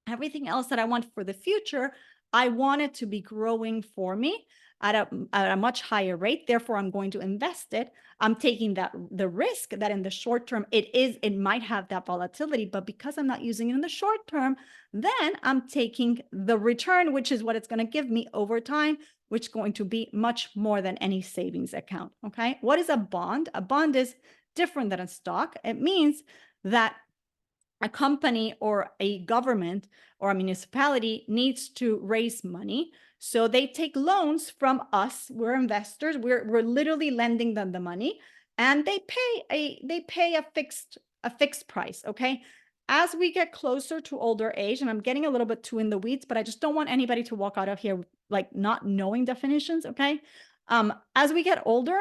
Everything else that I want for the future, I want it to be growing for me at a much higher rate. Therefore, I'm going to invest it. I'm taking the risk that in the short term, it might have that volatility, but because I'm not using it in the short term, then I'm taking the return, which is what it's going to give me over time, which is going to be much more than any savings account. Okay. What is a bond? A bond is different than a stock. It means that a company or a government or a municipality needs to raise money. So they take loans from us. We're investors. We're literally lending them the money, and they pay a fixed price. Okay. As we get closer to older age, and I'm getting a little bit too in the weeds, but I just don't want anybody to walk out of here like not knowing definitions. Okay. As we get older,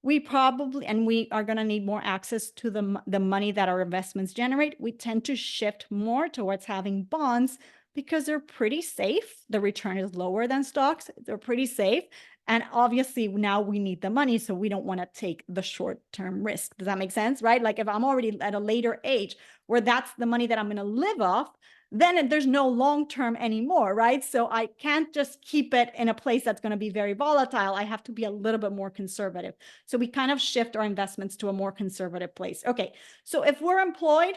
we are going to need more access to the money that our investments generate. We tend to shift more towards having bonds because they're pretty safe. The return is lower than stocks. They're pretty safe. And obviously now we need the money, so we don't want to take the short-term risk. Does that make sense, right? Like if I'm already at a later age where that's the money that I'm going to live off, then there's no long-term anymore, right? So I can't just keep it in a place that's going to be very volatile. I have to be a little bit more conservative. So we kind of shift our investments to a more conservative place. Okay, so if we're employed,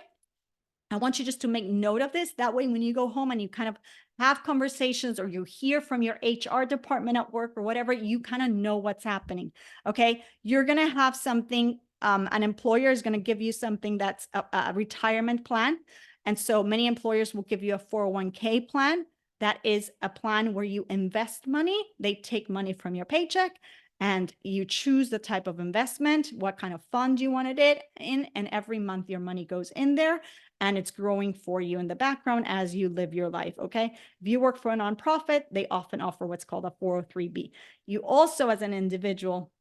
I want you just to make note of this. That way, when you go home and you kind of have conversations or you hear from your HR department at work or whatever, you kind of know what's happening. Okay, you're going to have something, an employer is going to give you something that's a retirement plan. And so many employers will give you a 401k plan. That is a plan where you invest money. They take money from your paycheck and you choose the type of investment, what kind of fund you want it in, and every month your money goes in there and it's growing for you in the background as you live your life, okay? If you work for a nonprofit, they often offer what's called a 403b. You also, as an individual,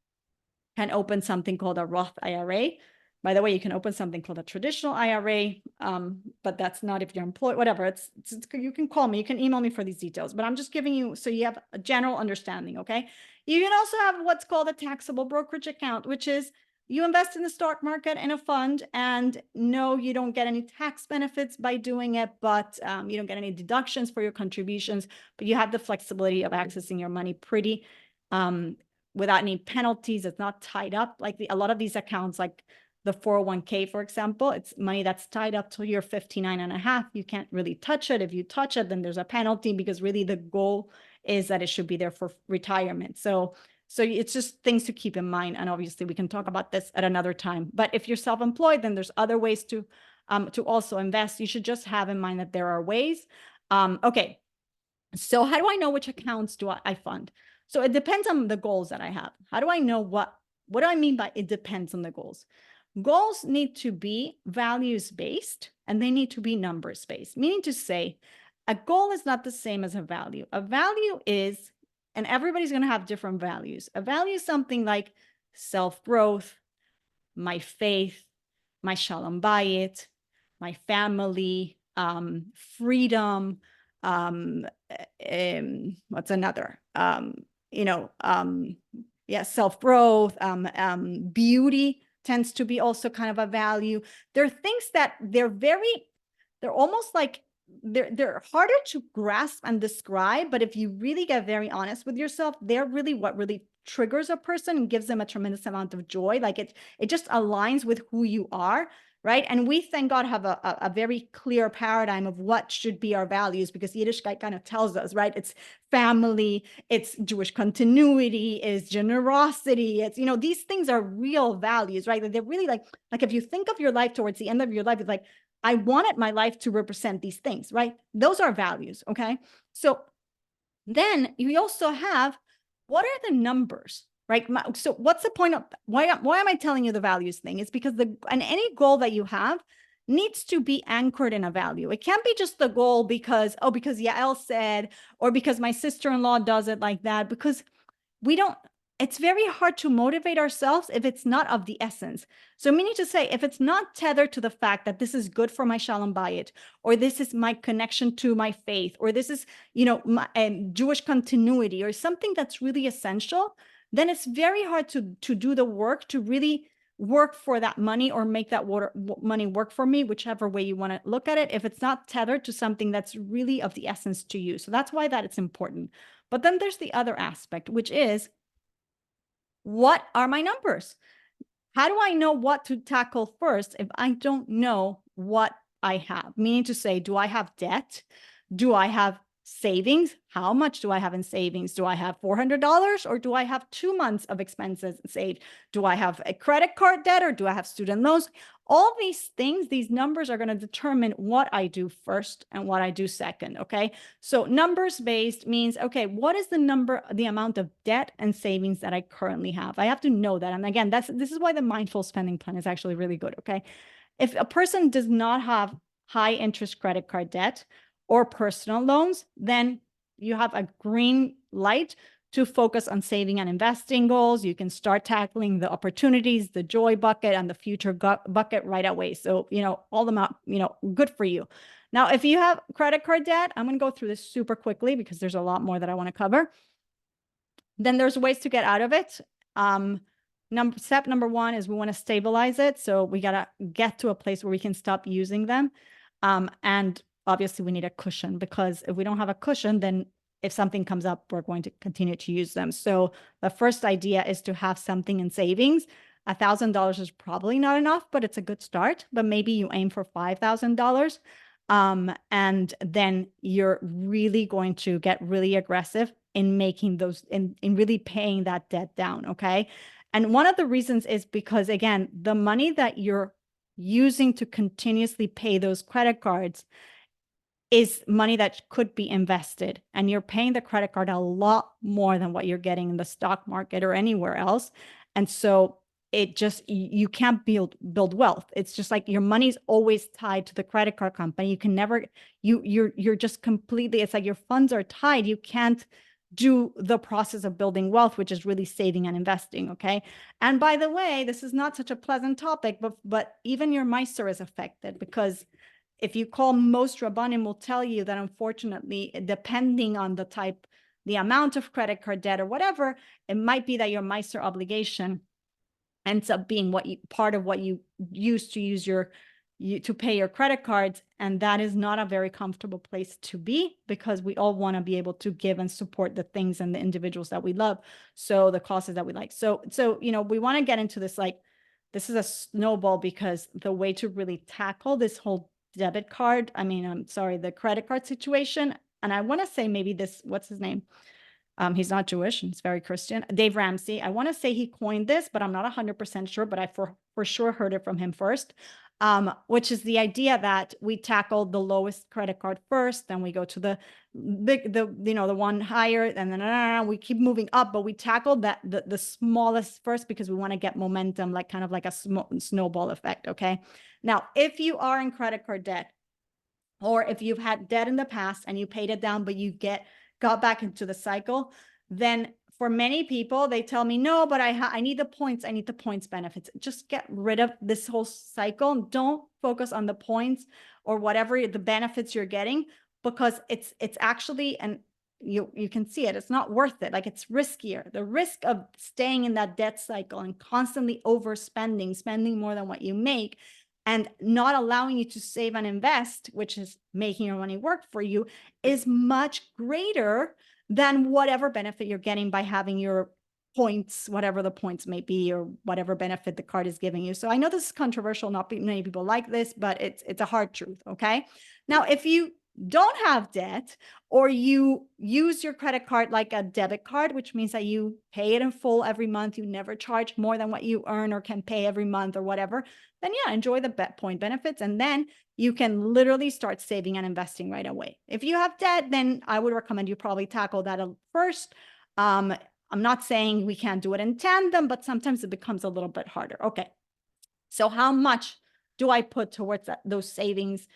can open something called a Roth IRA. By the way, you can open something called a traditional IRA, but that's not if you're employed, whatever. You can call me, you can email me for these details, but I'm just giving you so you have a general understanding, okay? You can also have what's called a taxable brokerage account, which is you invest in the stock market in a fund, and no, you don't get any tax benefits by doing it, but you don't get any deductions for your contributions, but you have the flexibility of accessing your money pretty without any penalties. It's not tied up like a lot of these accounts, like the 401k, for example, it's money that's tied up till you're 59 and a half. You can't really touch it. If you touch it, then there's a penalty because really the goal is that it should be there for retirement. So it's just things to keep in mind. And obviously we can talk about this at another time. But if you're self-employed, then there's other ways to also invest. You should just have in mind that there are ways. Okay. So how do I know which accounts do I fund? So it depends on the goals that I have. How do I know what do I mean by it depends on the goals? Goals need to be values-based and they need to be numbers-based, meaning to say a goal is not the same as a value. A value is, and everybody's going to have different values. A value is something like self-growth, my faith, my shalom bayit, my family, freedom, what's another? Self-growth, beauty tends to be also kind of a value. There are things that they're almost like they're harder to grasp and describe, but if you really get very honest with yourself, they're really what really triggers a person and gives them a tremendous amount of joy. Like it just aligns with who you are, right? And we, thank God, have a very clear paradigm of what should be our values, because Yiddishkeit kind of tells us, right? It's family, it's Jewish continuity, it's generosity, it's, these things are real values, right? They're really like if you think of your life towards the end of your life, it's like, I wanted my life to represent these things, right? Those are values, okay? So then you also have, what are the numbers, right? So what's the point of, why am I telling you the values thing? It's because and any goal that you have, needs to be anchored in a value. It can't be just the goal because, oh, because Yael said, or because my sister-in-law does it like that, because we don't, it's very hard to motivate ourselves if it's not of the essence. So meaning to say, if it's not tethered to the fact that this is good for my Shalom Bayit, or this is my connection to my faith, or this is, my Jewish continuity, or something that's really essential, then it's very hard to do the work to really work for that money or make that money work for me, whichever way you want to look at it, if it's not tethered to something that's really of the essence to you. So that's why that it's important. But then there's the other aspect, which is, what are my numbers? How do I know what to tackle first if I don't know what I have? Meaning to say, do I have debt? Do I have savings? How much do I have in savings? Do I have $400 or do I have 2 months of expenses saved? Do I have a credit card debt or do I have student loans? All these things, these numbers are going to determine what I do first and what I do second. Okay. So numbers based means, okay, what is the amount of debt and savings that I currently have? I have to know that. And again, this is why the mindful spending plan is actually really good. Okay. If a person does not have high interest credit card debt or personal loans, then you have a green light to focus on saving and investing goals. You can start tackling the opportunities, the joy bucket, and the future bucket right away. So, all them out, good for you. Now, if you have credit card debt, I'm going to go through this super quickly because there's a lot more that I want to cover. Then there's ways to get out of it. Step number one is we want to stabilize it. So we got to get to a place where we can stop using them. And obviously we need a cushion, because if we don't have a cushion, then if something comes up, we're going to continue to use them. So the first idea is to have something in savings. $1,000 is probably not enough, but it's a good start. But maybe you aim for $5,000. And then you're really going to get really aggressive in making those, in really paying that debt down. Okay. And one of the reasons is because, again, the money that you're using to continuously pay those credit cards is money that could be invested, and you're paying the credit card a lot more than what you're getting in the stock market or anywhere else. And so it just, you can't build wealth. It's just like your money's always tied to the credit card company. You can never, you're just completely, it's like your funds are tied. You can't do the process of building wealth, which is really saving and investing. Okay. And by the way, this is not such a pleasant topic, but even your Meiser is affected, because if you call, most Rabbanim will tell you that, unfortunately, depending on the amount of credit card debt or whatever, it might be that your Meiser obligation ends up being part of what you use to pay your credit cards. And that is not a very comfortable place to be, because we all want to be able to give and support the things and the individuals that we love. So the causes that we like. So, we want to get into this, like, this is a snowball, because the way to really tackle this whole debit card, the credit card situation. And I want to say maybe this, what's his name? He's not Jewish, he's very Christian. Dave Ramsey. I want to say he coined this, but I'm not 100% sure, but I for sure heard it from him first. Which is the idea that we tackle the lowest credit card first, then we go to the one higher, and then we keep moving up, but we tackle the smallest first, because we want to get momentum, like kind of like a snowball effect. Okay. Now, if you are in credit card debt, or if you've had debt in the past and you paid it down, but you got back into the cycle, then for many people, they tell me, no, but I need the points. I need the points benefits. Just get rid of this whole cycle. Don't focus on the points or whatever the benefits you're getting, because it's actually, and you can see it, it's not worth it. Like, it's riskier. The risk of staying in that debt cycle and constantly overspending, spending more than what you make, and not allowing you to save and invest, which is making your money work for you, is much greater than whatever benefit you're getting by having your points, whatever the points may be, or whatever benefit the card is giving you. So I know this is controversial. Not many people like this, but it's a hard truth. Okay. Now, if you don't have debt, or you use your credit card like a debit card, which means that you pay it in full every month, you never charge more than what you earn or can pay every month or whatever, then yeah, enjoy the point benefits. And then you can literally start saving and investing right away. If you have debt, then I would recommend you probably tackle that first. I'm not saying we can't do it in tandem, but sometimes it becomes a little bit harder. Okay. So how much do I put towards those savings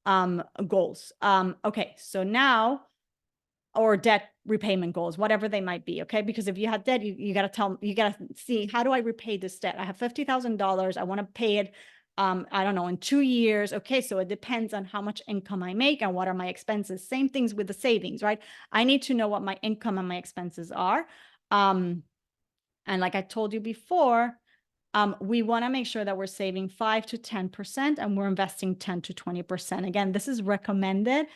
goals? Okay, so now, or debt repayment goals, whatever they might be. Okay, because if you have debt, you got to see, how do I repay this debt? I have $50,000. I want to pay it. I don't know, in 2 years. Okay, so it depends on how much income I make and what are my expenses. Same things with the savings, right? I need to know what my income and my expenses are. And like I told you before, we want to make sure that we're saving 5 to 10% and we're investing 10 to 20%. Again, this is recommended.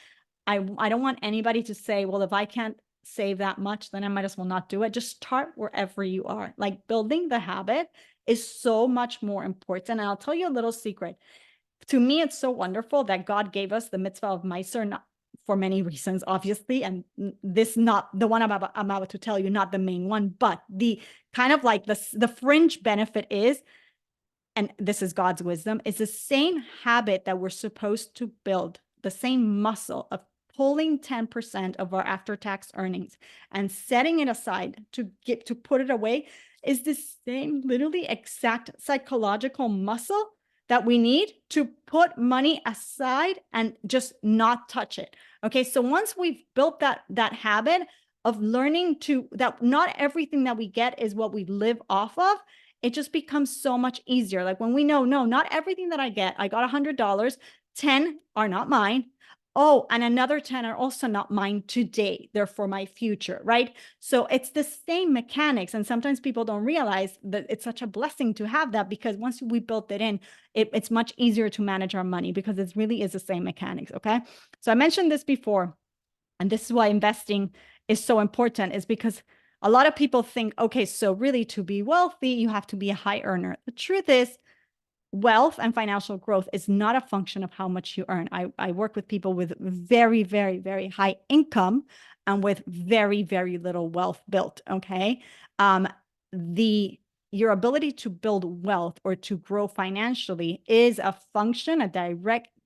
I don't want anybody to say, well, if I can't save that much, then I might as well not do it. Just start wherever you are. Like, building the habit is so much more important. And I'll tell you a little secret. To me, it's so wonderful that God gave us the mitzvah of Meiser, not for many reasons, obviously. And this, not the one I'm about to tell you, not the main one, but the kind of like the fringe benefit is, and this is God's wisdom, is the same habit that we're supposed to build, the same muscle of pulling 10% of our after-tax earnings and setting it aside to put it away, is the same literally exact psychological muscle that we need to put money aside and just not touch it. Okay, so once we've built that habit of learning that not everything that we get is what we live off of, it just becomes so much easier. Like, when we know, no, not everything that I get, I got $100, 10 are not mine. Oh, and another 10 are also not mine today. They're for my future, right? So it's the same mechanics. And sometimes people don't realize that it's such a blessing to have that, because once we built it in, it's much easier to manage our money, because it really is the same mechanics, okay? So I mentioned this before, and this is why investing is so important, is because a lot of people think, okay, so really to be wealthy, you have to be a high earner. The truth is, wealth and financial growth is not a function of how much you earn. I work with people with very, very, very high income and with very, very little wealth built, okay? Your ability to build wealth or to grow financially is a function,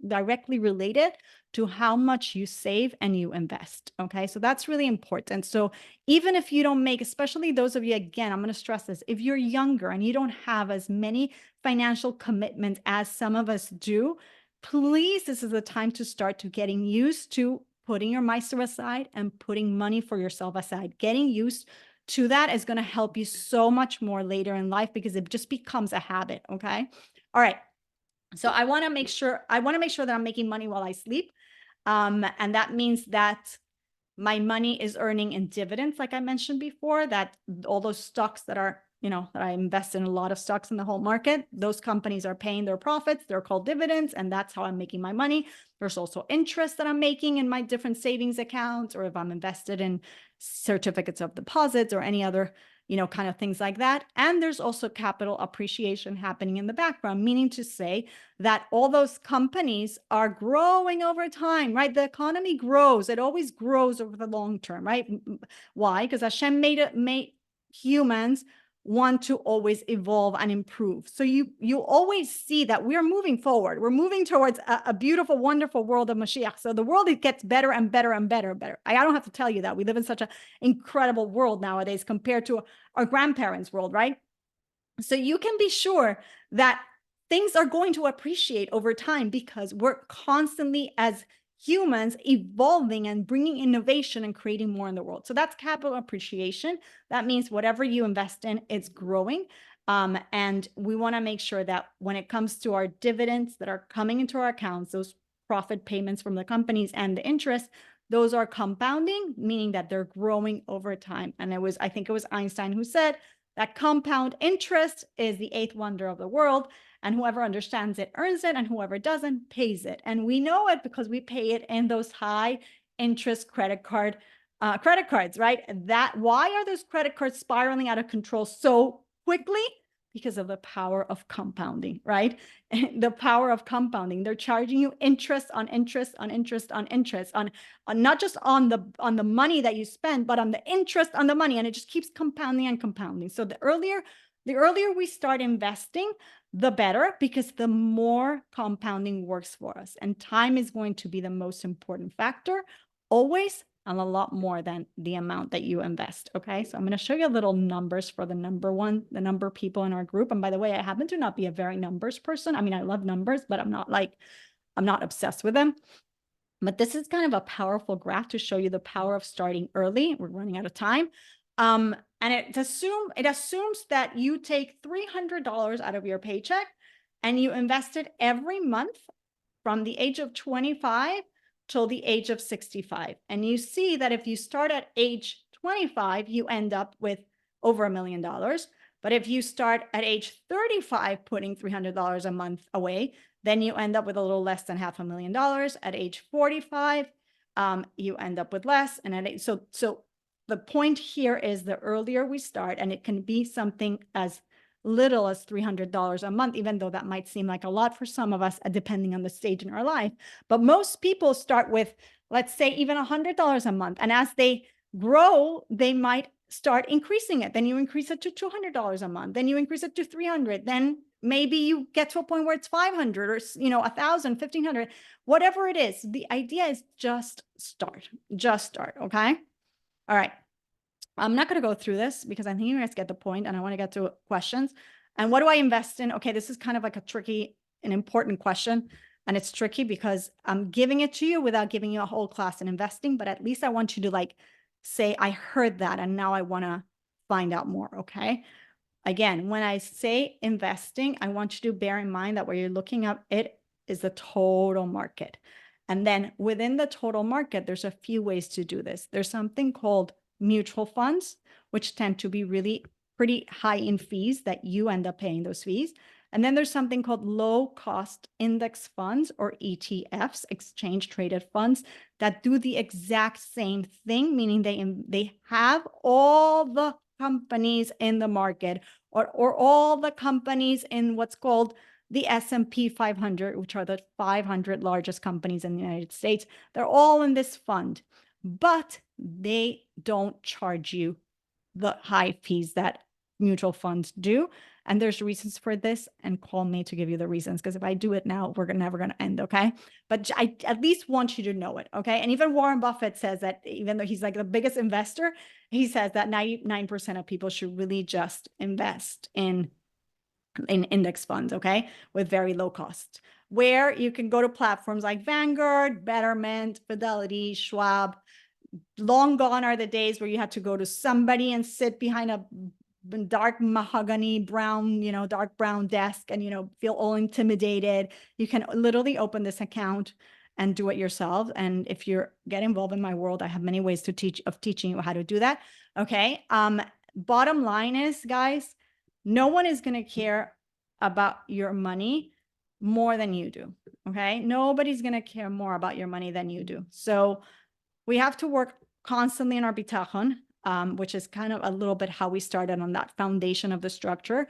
directly related to how much you save and you invest, okay? So that's really important. So even if you don't make, especially those of you, again, I'm going to stress this, if you're younger and you don't have as many financial commitments as some of us do, please, this is the time to start to getting used to putting your Meiser aside and putting money for yourself aside. Getting used to that is going to help you so much more later in life, because it just becomes a habit, okay? All right. So I want to make sure that I'm making money while I sleep. And that means that my money is earning in dividends, like I mentioned before, that all those stocks that are, that I invest in a lot of stocks in the whole market, those companies are paying their profits. They're called dividends. And that's how I'm making my money. There's also interest that I'm making in my different savings accounts, or if I'm invested in certificates of deposits or any other, kind of things like that. And there's also capital appreciation happening in the background, meaning to say that all those companies are growing over time, right? The economy grows. It always grows over the long term, right? Why? Because Hashem made humans want to always evolve and improve. So you always see that we're moving forward. We're moving towards a beautiful, wonderful world of Mashiach. So the world, it gets better and better and better and better. I don't have to tell you that. We live in such an incredible world nowadays compared to our grandparents' world, right? So you can be sure that things are going to appreciate over time, because we're constantly, as humans, evolving and bringing innovation and creating more in the world. So that's capital appreciation. That means whatever you invest in, it's growing. And we want to make sure that when it comes to our dividends that are coming into our accounts, those profit payments from the companies and the interest, those are compounding, meaning that they're growing over time. And I think it was Einstein who said that compound interest is the eighth wonder of the world. And whoever understands it earns it, and whoever doesn't pays it. And we know it because we pay it in those high interest credit cards, right? Why are those credit cards spiraling out of control so quickly? Because of the power of compounding, right? The power of compounding. They're charging you interest on interest on interest on interest, on not just on the money that you spend, but on the interest on the money, and it just keeps compounding and compounding. So the earlier we start investing, the better, because the more compounding works for us. And time is going to be the most important factor, always, and a lot more than the amount that you invest. Okay, so I'm going to show you little numbers for the number people in our group. And by the way, I happen to not be a very numbers person. I mean, I love numbers, but I'm not obsessed with them. But this is kind of a powerful graph to show you the power of starting early. We're running out of time. And it assumes that you take $300 out of your paycheck and you invest it every month from the age of 25 till the age of 65. And you see that if you start at age 25, you end up with over $1 million. But if you start at age 35, putting $300 a month away, then you end up with a little less than $500,000. At age 45, you end up with less. And so the point here is the earlier we start, and it can be something as little as $300 a month, even though that might seem like a lot for some of us, depending on the stage in our life. But most people start with, let's say, even $100 a month. And as they grow, they might start increasing it. Then you increase it to $200 a month. Then you increase it to $300. Then maybe you get to a point where it's $500 or, $1,000, $1,500, whatever it is. The idea is just start, okay? All right. I'm not going to go through this because I think you guys get the point and I want to get to questions. And what do I invest in? Okay, this is kind of like a tricky and important question. And it's tricky because I'm giving it to you without giving you a whole class in investing, but at least I want you to say, I heard that and now I want to find out more, okay? Again, when I say investing, I want you to bear in mind that what you're looking at it is the total market. And then within the total market, there's a few ways to do this. There's something called mutual funds, which tend to be really pretty high in fees that you end up paying those fees. And then there's something called low cost index funds, or ETFs, exchange traded funds, that do the exact same thing, meaning they have all the companies in the market or all the companies in what's called the S&P 500, which are the 500 largest companies in the United States. They're all in this fund, but they don't charge you the high fees that mutual funds do. And there's reasons for this, and call me to give you the reasons, because if I do it now, we're never going to end, okay? But I at least want you to know it, okay? And even Warren Buffett says that, even though he's like the biggest investor, he says that 99% of people should really just invest in index funds, okay, with very low cost, where you can go to platforms like Vanguard, Betterment, Fidelity, Schwab. Long gone are the days where you had to go to somebody and sit behind a dark mahogany brown, dark brown desk and, feel all intimidated. You can literally open this account and do it yourself. And if you're get involved in my world, I have many ways teaching you how to do that. Okay. Bottom line is, guys, no one is going to care about your money more than you do. Okay. Nobody's going to care more about your money than you do. So we have to work constantly in our bitachon, which is kind of a little bit how we started on that foundation of the structure.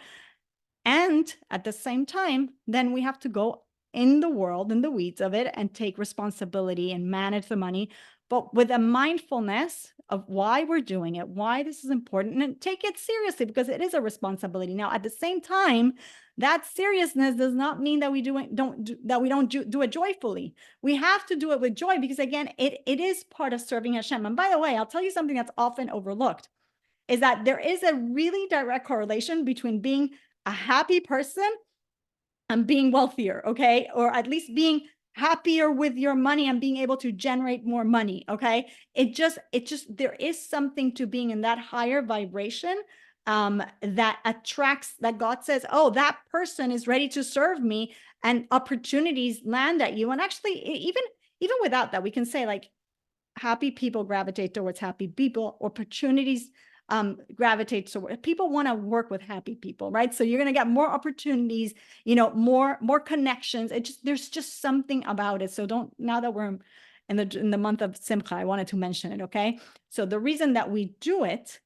And at the same time, then we have to go in the world, in the weeds of it, and take responsibility and manage the money, but with a mindfulness of why we're doing it, why this is important, and take it seriously because it is a responsibility. Now, at the same time, that seriousness does not mean that we don't do it joyfully. We have to do it with joy because, again, it is part of serving Hashem. And by the way, I'll tell you something that's often overlooked, is that there is a really direct correlation between being a happy person and being wealthier, okay? Or at least being happier with your money and being able to generate more money, okay? There is something to being in that higher vibration that attracts, that God says, oh, that person is ready to serve me, and opportunities land at you. And actually, even without that, we can say like happy people gravitate towards happy people, opportunities gravitate towards people want to work with happy people, right? So you're going to get more opportunities, more connections. There's just something about it. So now that we're in the month of Simcha, I wanted to mention it. Okay. So the reason that we do it,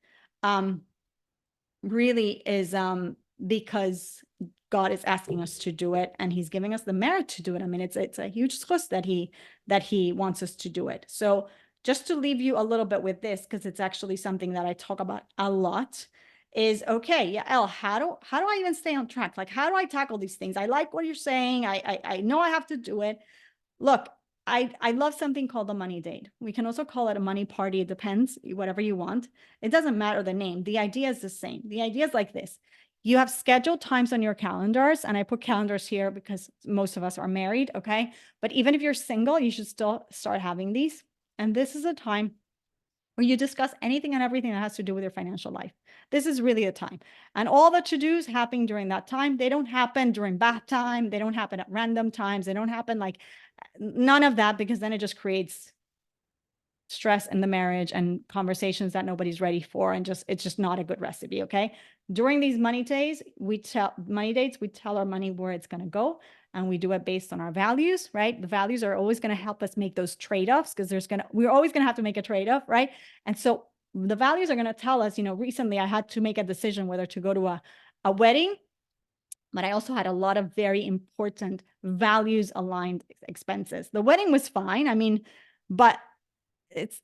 really is, because God is asking us to do it, and he's giving us the merit to do it. I mean, it's a huge schus that he wants us to do it. So just to leave you a little bit with this, because it's actually something that I talk about a lot, is, okay, Yael, how do I even stay on track? Like, how do I tackle these things? I like what you're saying. I know I have to do it. Look, I love something called a money date. We can also call it a money party. It depends, whatever you want. It doesn't matter the name. The idea is the same. The idea is like this. You have scheduled times on your calendars, and I put calendars here because most of us are married, okay? But even if you're single, you should still start having these. And this is a time where you discuss anything and everything that has to do with your financial life. This is really a time. And all the to-dos happen during that time. They don't happen during bath time. They don't happen at random times. They don't happen like none of that, because then it just creates stress in the marriage and conversations that nobody's ready for, and it's just not a good recipe. Okay, during these money dates, we tell our money where it's going to go, and we do it based on our values, right? The values are always going to help us make those trade-offs, because we're always going to have to make a trade-off, right? And so the values are going to tell us, recently I had to make a decision whether to go to a wedding, but I also had a lot of very important values aligned expenses. The wedding was fine. I mean, but it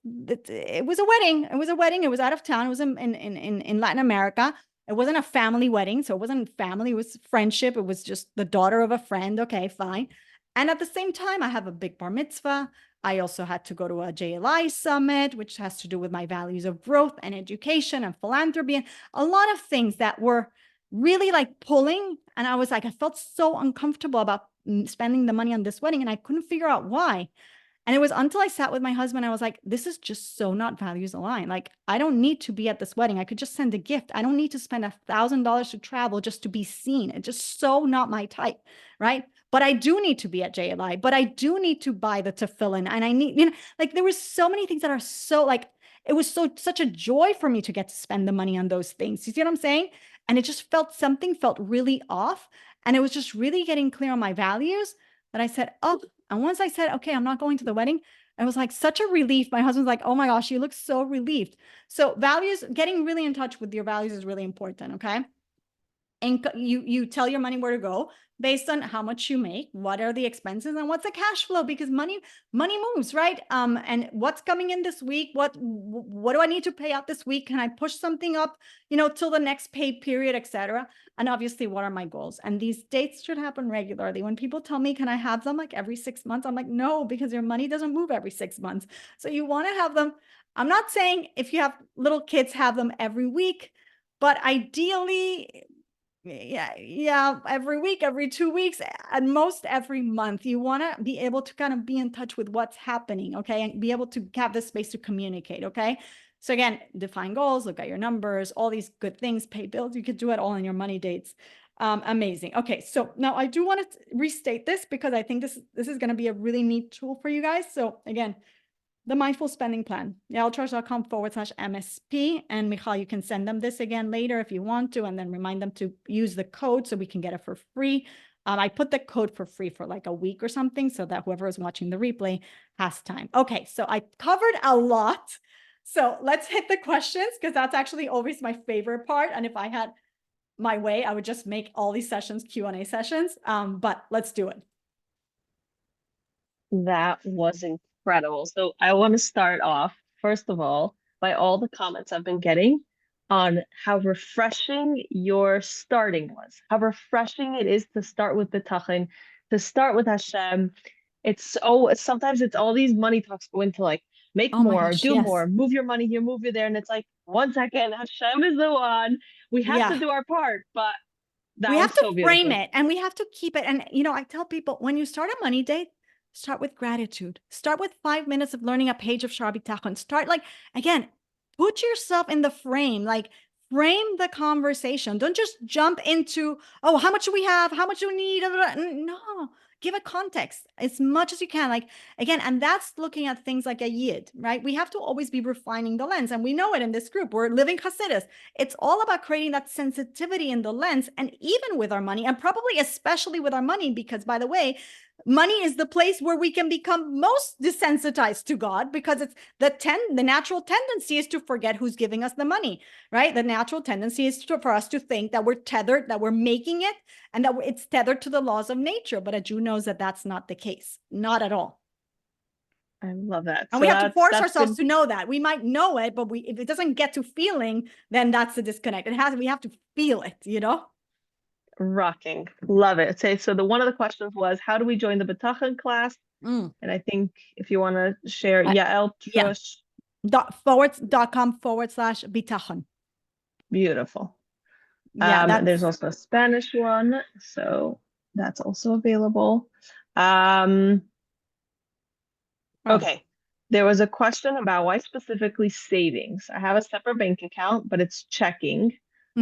was a wedding. It was a wedding. It was out of town. It was in Latin America. It wasn't a family wedding. So it wasn't family. It was friendship. It was just the daughter of a friend. Okay, fine. And at the same time, I have a big bar mitzvah. I also had to go to a JLI summit, which has to do with my values of growth and education and philanthropy, and a lot of things that were really like pulling. And I was like, I felt so uncomfortable about spending the money on this wedding, and I couldn't figure out why. And it was until I sat with my husband, I was like, this is just so not values aligned. Like, I don't need to be at this wedding. I could just send a gift. I don't need to spend $1,000 to travel just to be seen. It's just so not my type, right? But I do need to be at JLI, but I do need to buy the tefillin. And I need, like, there was so many things that are so like, it was such a joy for me to get to spend the money on those things. You see what I'm saying? And it just something felt really off. And it was just really getting clear on my values that I said, oh, and once I said, okay, I'm not going to the wedding, it was like such a relief. My husband's like, oh my gosh, you look so relieved. So values, getting really in touch with your values is really important, okay? And you tell your money where to go based on how much you make, what are the expenses, and what's the cash flow, because money moves, right? And what's coming in this week? What do I need to pay out this week? Can I push something up, till the next pay period, etc. And obviously, what are my goals? And these dates should happen regularly. When people tell me, can I have them like every 6 months? I'm like, no, because your money doesn't move every 6 months. So you want to have them. I'm not saying if you have little kids, have them every week, but ideally, yeah, every week, every 2 weeks, at most every month. You want to be able to kind of be in touch with what's happening, okay? And be able to have the space to communicate, okay? So again, define goals, look at your numbers, all these good things, pay bills. You could do it all in your money dates. Amazing. Okay, so now I do want to restate this, because I think this is going to be a really neat tool for you guys. So again, the mindful spending plan, yaeltrusch.com/MSP. And Michal, you can send them this again later if you want to, and then remind them to use the code so we can get it for free. I put the code for free for like a week or something, so that whoever is watching the replay has time. Okay, so I covered a lot. So let's hit the questions, because that's actually always my favorite part. And if I had my way, I would just make all these sessions Q&A sessions. But let's do it. That was incredible. So I want to start off, first of all, by all the comments I've been getting on how refreshing your starting was, how refreshing it is to start with the Tachin, to start with Hashem. Sometimes it's all these money talks go into like, make more, do more, move your money here, move it there. And it's like, 1 second, Hashem is the one. We have to do our part, but we have to frame it, and we have to keep it. And, I tell people, when you start a money date, start with gratitude. Start with 5 minutes of learning a page of Shar B'Tachon. Start again, put yourself in the frame, frame the conversation. Don't just jump into, oh, how much do we have? How much do we need? No, give a context as much as you can. Again, and that's looking at things like a yid, right? We have to always be refining the lens. And we know it in this group. We're living Hasidus. It's all about creating that sensitivity in the lens, and even with our money, and probably especially with our money, because by the way, money is the place where we can become most desensitized to God, because it's the natural tendency is to forget who's giving us the money, right? The natural tendency is for us to think that we're tethered, that we're making it, and that it's tethered to the laws of nature. But a Jew knows that that's not the case, not at all. I love that. And we have to force ourselves to know that. We might know it, but if it doesn't get to feeling, then that's the disconnect. We have to feel it, Rocking. Love it. So one of the questions was, how do we join the B'Tachon class? Mm. And I think if you want to share, Yael Yeah. Trusch. .com// bitachon. Beautiful. Yeah, There's also a Spanish one, so that's also available. Okay. There was a question about why specifically savings. I have a separate bank account, but it's checking.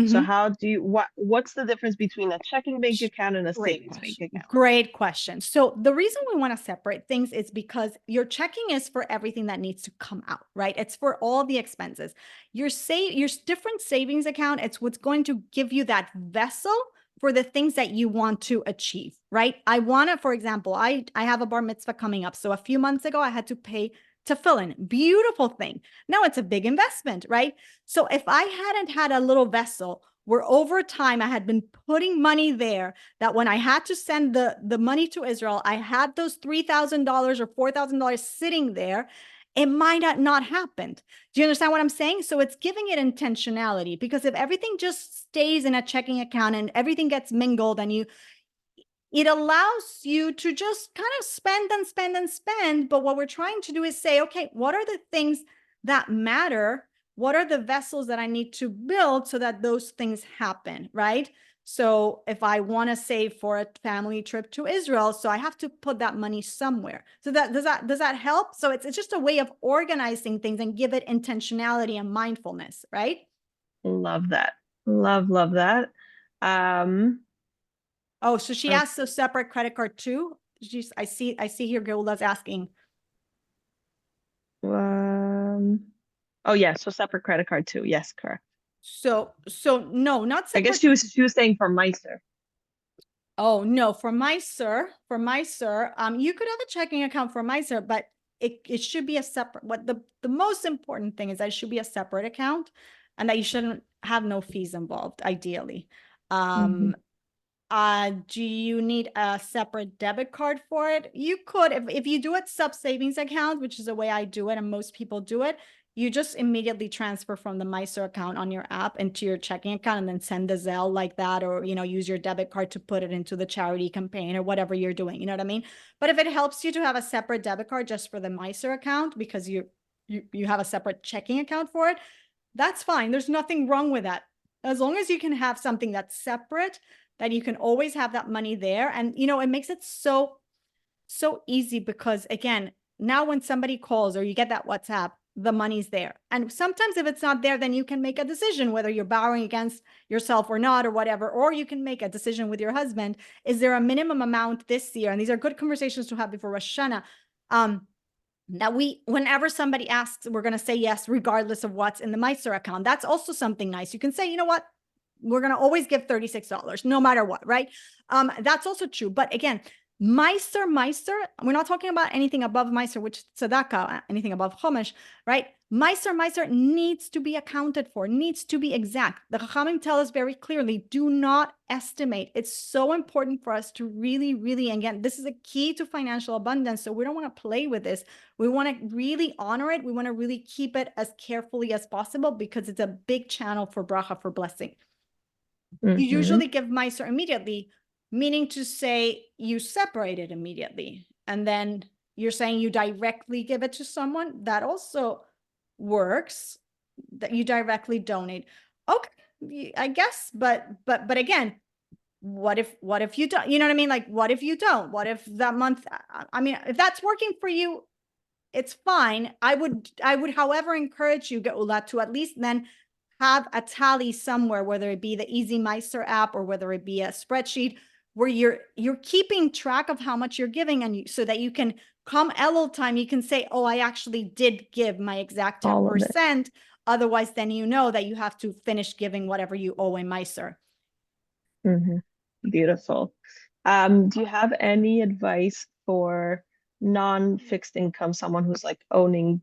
So how do you, what's the difference between a checking bank account and a savings bank account? Great question. So the reason we want to separate things is because your checking is for everything that needs to come out, right? It's for all the expenses. Your different savings account, it's what's going to give you that vessel for the things that you want to achieve, right? I want to, for example, I have a bar mitzvah coming up. So a few months ago, I had to pay tefillin. Beautiful thing. Now it's a big investment, right? So if I hadn't had a little vessel where over time I had been putting money there, that when I had to send the money to Israel, I had those $3,000 or $4,000 sitting there, it might not happened. Do you understand what I'm saying? So it's giving it intentionality, because if everything just stays in a checking account and everything gets mingled and it allows you to just kind of spend and spend and spend. But what we're trying to do is say, okay, what are the things that matter? What are the vessels that I need to build so that those things happen, right? So if I want to save for a family trip to Israel, so I have to put that money somewhere. So does that help? So it's just a way of organizing things and give it intentionality and mindfulness, right? Love that. Love that. Oh, so she asked a separate credit card too. I see here Geula's asking. Oh yeah, so separate credit card too. Yes, correct. So no, not separate. I guess she was saying for Meister. Oh no, for Meister, you could have a checking account for Meister, but it should be a separate. What the most important thing is that it should be a separate account, and that you shouldn't have no fees involved, ideally. Do you need a separate debit card for it? You could, if you do it sub savings account, which is the way I do it, and most people do it, you just immediately transfer from the Meister account on your app into your checking account and then send the Zelle like that, or, use your debit card to put it into the charity campaign or whatever you're doing. You know what I mean? But if it helps you to have a separate debit card just for the Meister account, because you have a separate checking account for it, that's fine. There's nothing wrong with that. As long as you can have something that's separate, that you can always have that money there. And, it makes it so easy, because again, now when somebody calls or you get that WhatsApp, the money's there. And sometimes if it's not there, then you can make a decision whether you're borrowing against yourself or not, or whatever, or you can make a decision with your husband. Is there a minimum amount this year? And these are good conversations to have before Rosh Hashanah. That whenever somebody asks, we're going to say yes, regardless of what's in the Meister account. That's also something nice. You can say, you know what? We're going to always give $36, no matter what, right? That's also true. But again, Meister, we're not talking about anything above Meister, which tzedakah, anything above Chumash, right? Meister needs to be accounted for, needs to be exact. The Chachamim tell us very clearly, do not estimate. It's so important for us to really, really, again, this is a key to financial abundance. So we don't want to play with this. We want to really honor it. We want to really keep it as carefully as possible, because it's a big channel for bracha, for blessing. You usually give Meister immediately, meaning to say you separate it immediately. And then you're saying you directly give it to someone. That also works, that you directly donate. Okay, I guess, but again, what if you don't? You know what I mean? Like, what if you don't? What if that month, I mean, if that's working for you, it's fine. I would, however, encourage you, Geula, to at least then have a tally somewhere, whether it be the Easy Meister app or whether it be a spreadsheet, where you're keeping track of how much you're giving, and so that you can come Elul time, you can say, oh, I actually did give my exact 10%. Otherwise, then you know that you have to finish giving whatever you owe in Meister. Beautiful. Do you have any advice for non-fixed income, someone who's like owning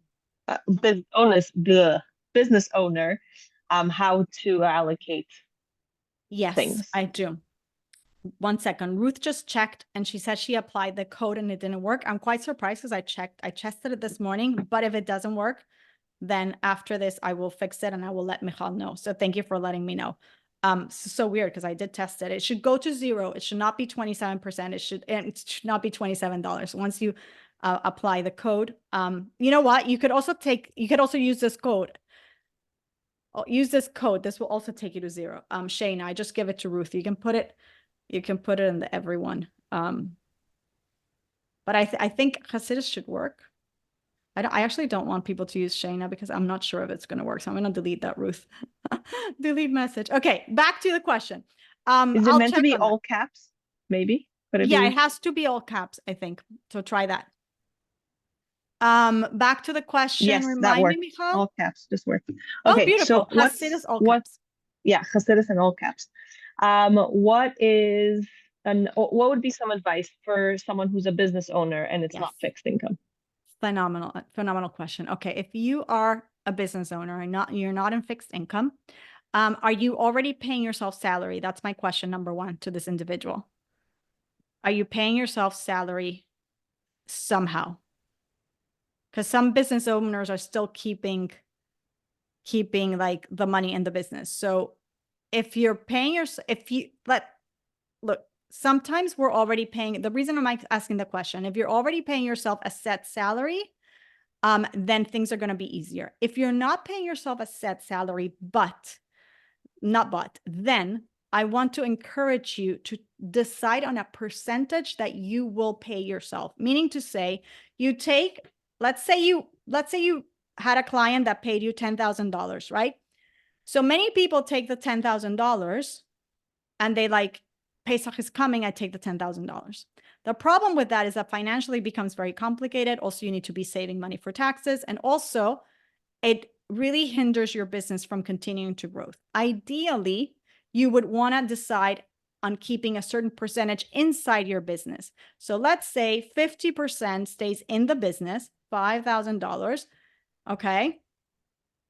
business owner, how to allocate things? I do. 1 second. Ruth just checked and she said she applied the code and it didn't work. I'm quite surprised, because I tested it this morning, but if it doesn't work, then after this, I will fix it and I will let Michal know. So thank you for letting me know. So weird, because I did test it. It should go to 0. It should not be 27%. It should not be $27. Once you apply the code. You know what? You could also use this code. Use this code. This will also take you to 0. Shayna, I just give it to Ruth. You can put it in the everyone. But I think Hasidus should work. I actually don't want people to use Shayna because I'm not sure if it's going to work. So I'm going to delete that, Ruth. Delete message. Okay, back to the question. Is it I'll meant to check be on that. all caps? Maybe. Could it Yeah, be? it has to be all caps, I think. So try that. Back to the question. Yes, that Remind works. me, Michal. All caps, just work. Oh, Okay, beautiful. so Hasidus all caps. yeah, Hasidus in all caps. What would be some advice for someone who's a business owner and it's Yes. not fixed income? Phenomenal question. Okay, if you are a business owner and you're not in fixed income, are you already paying yourself salary? That's my question number 1 to this individual. Are you paying yourself salary somehow? Because some business owners are still keeping like the money in the business. So if you're paying look, sometimes we're already paying. The reason I'm asking the question, if you're already paying yourself a set salary, then things are going to be easier. If you're not paying yourself a set salary, then I want to encourage you to decide on a percentage that you will pay yourself. Meaning to say, you take, let's say you had a client that paid you $10,000, right? So many people take the $10,000 and they like, Pesach is coming, I take the $10,000. The problem with that is that financially becomes very complicated. Also, you need to be saving money for taxes. And also, it really hinders your business from continuing to grow. Ideally, you would want to decide on keeping a certain percentage inside your business. So let's say 50% stays in the business, $5,000, okay?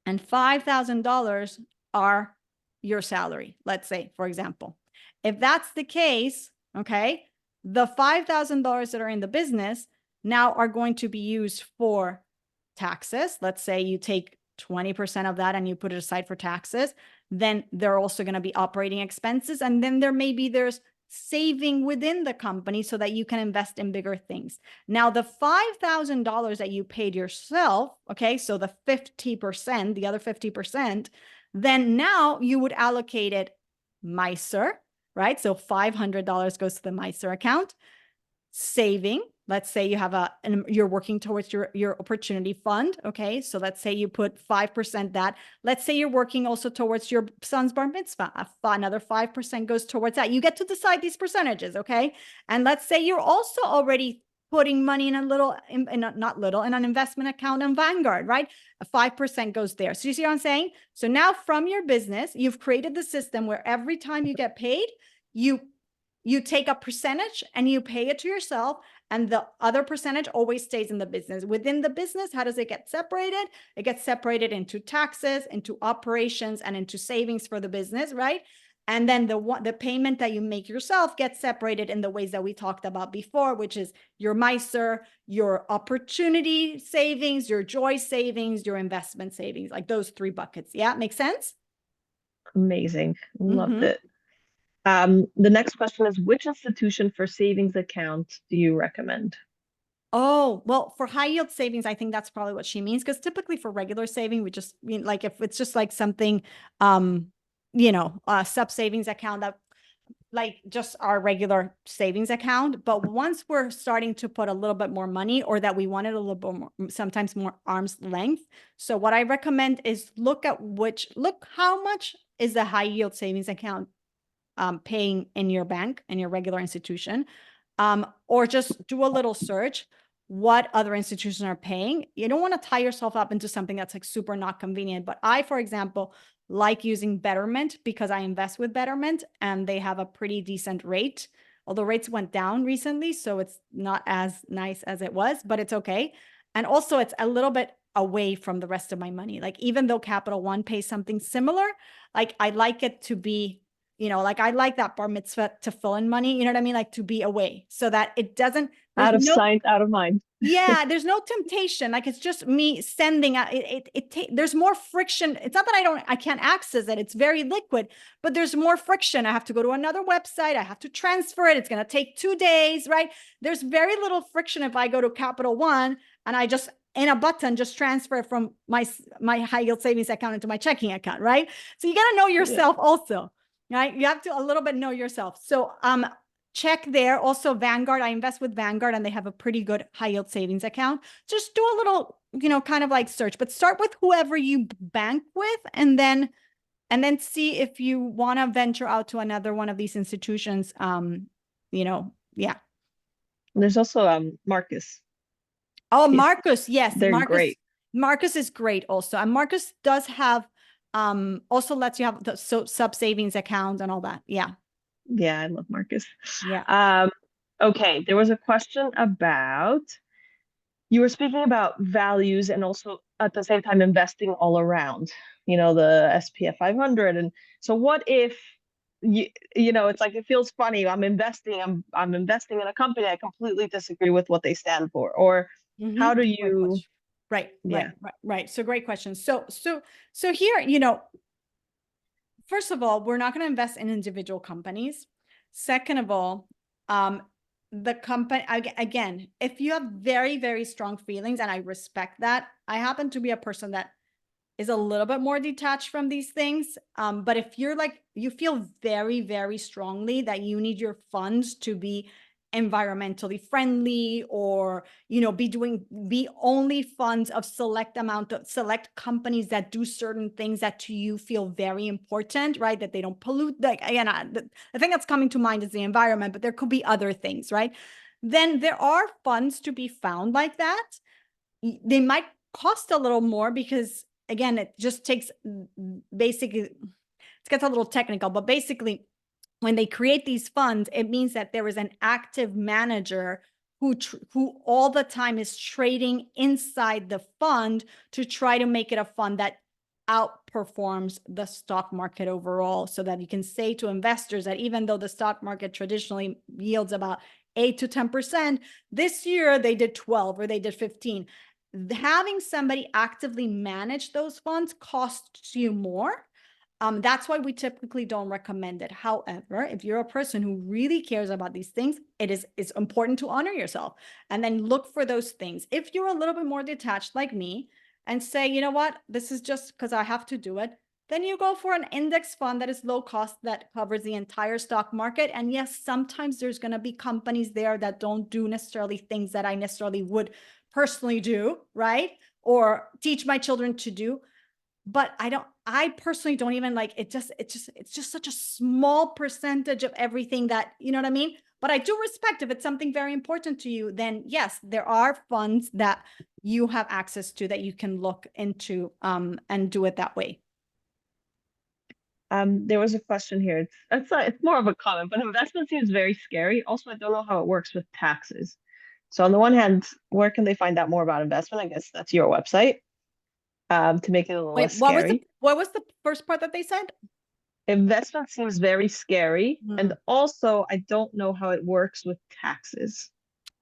And $5,000 are your salary, let's say, for example. If that's the case, okay, the $5,000 that are in the business now are going to be used for taxes. Let's say you take 20% of that and you put it aside for taxes. Then there are also going to be operating expenses. And then there's saving within the company so that you can invest in bigger things. Now, the $5,000 that you paid yourself, okay, so the 50%, the other 50%, then now you would allocate it Meiser, right? So $500 goes to the Meiser account. Saving, let's say you have you're working towards your opportunity fund. Okay. So let's say you put 5% that. Let's say you're working also towards your son's bar mitzvah. Another 5% goes towards that. You get to decide these percentages. Okay. And let's say you're also already putting money in in an investment account in Vanguard, right? 5% goes there. So you see what I'm saying? So now from your business, you've created the system where every time you get paid, you take a percentage and you pay it to yourself, and the other percentage always stays in the business. Within the business, how does it get separated? It gets separated into taxes, into operations, and into savings for the business, right? And then the payment that you make yourself gets separated in the ways that we talked about before, which is your Meiser, your opportunity savings, your joy savings, your investment savings, like those 3 buckets. Yeah, make sense? Amazing. Loved it. The next question is, which institution for savings account do you recommend? Oh, well, for high yield savings, I think that's probably what she means. Because typically for regular saving, we just mean like if it's just like something, sub savings account that like just our regular savings account. But once we're starting to put a little bit more money, or that we wanted a little bit more, sometimes more arm's length. So what I recommend is look how much is the high yield savings account paying in your bank, in your regular institution, or just do a little search what other institutions are paying. You don't want to tie yourself up into something that's like super not convenient. But I, for example, like using Betterment because I invest with Betterment and they have a pretty decent rate, although rates went down recently. So it's not as nice as it was, but it's okay. And also it's a little bit away from the rest of my money. Like even though Capital One pays something similar, like I like it to be, like I like that bar mitzvah to fill in money, you know what I mean? Like to be away so that it doesn't There's Out of no sight, out of mind. Yeah, there's no temptation. Like it's just me sending out there's more friction. It's not that I can't access it. It's very liquid, but there's more friction. I have to go to another website. I have to transfer it. It's going to take 2 days, right? There's very little friction if I go to Capital One and I just in a button just transfer it from my high yield savings account into my checking account, right? So you got to know yourself also, right? You have to a little bit know yourself. So check there. Also, Vanguard, I invest with Vanguard and they have a pretty good high yield savings account. Just do a little, kind of like search, but start with whoever you bank with and then see if you want to venture out to another one of these institutions. Yeah. There's also Marcus. Oh, Marcus. Yes. They're great. Marcus is great also. And Marcus does have, also lets you have the sub savings account and all that. Yeah. Yeah, I love Marcus. Yeah. Okay, there was a question about, you were speaking about values and also at the same time investing all around, the SPF 500. And so what if, it's like, it feels funny. I'm investing in a company. I completely disagree with what they stand for. Or how do you, Right. So great question. So here, first of all, we're not going to invest in individual companies. Second of all, the company, again, if you have very, very strong feelings, and I respect that, I happen to be a person that is a little bit more detached from these things. But if you're like, you feel very, very strongly that you need your funds to be environmentally friendly or, be only funds of select companies that do certain things that to you feel very important, right? That they don't pollute. Like, again, the thing that's coming to mind is the environment, but there could be other things, right? Then there are funds to be found like that. They might cost a little more because, again, it just takes basically, it gets a little technical, but basically when they create these funds, it means that there is an active manager who all the time is trading inside the fund to try to make it a fund that outperforms the stock market overall, so that you can say to investors that even though the stock market traditionally yields about 8 to 10%, this year they did 12 or they did 15. Having somebody actively manage those funds costs you more. That's why we typically don't recommend it. However, if you're a person who really cares about these things, it's important to honor yourself and then look for those things. If you're a little bit more detached like me and say, you know what, this is just because I have to do it, then you go for an index fund that is low cost, that covers the entire stock market. And yes, sometimes there's going to be companies there that don't do necessarily things that I necessarily would personally do, right? Or teach my children to do. But I personally don't even like it. It's just such a small percentage of everything that, you know what I mean? But I do respect, if it's something very important to you, then yes, there are funds that you have access to that you can look into and do it that way. There was a question here. It's more of a comment, but investment seems very scary. Also, I don't know how it works with taxes. So on the one hand, where can they find out more about investment? I guess that's your website. To make it a little less scary. What was the first part that they said? Investment seems very scary. And also, I don't know how it works with taxes.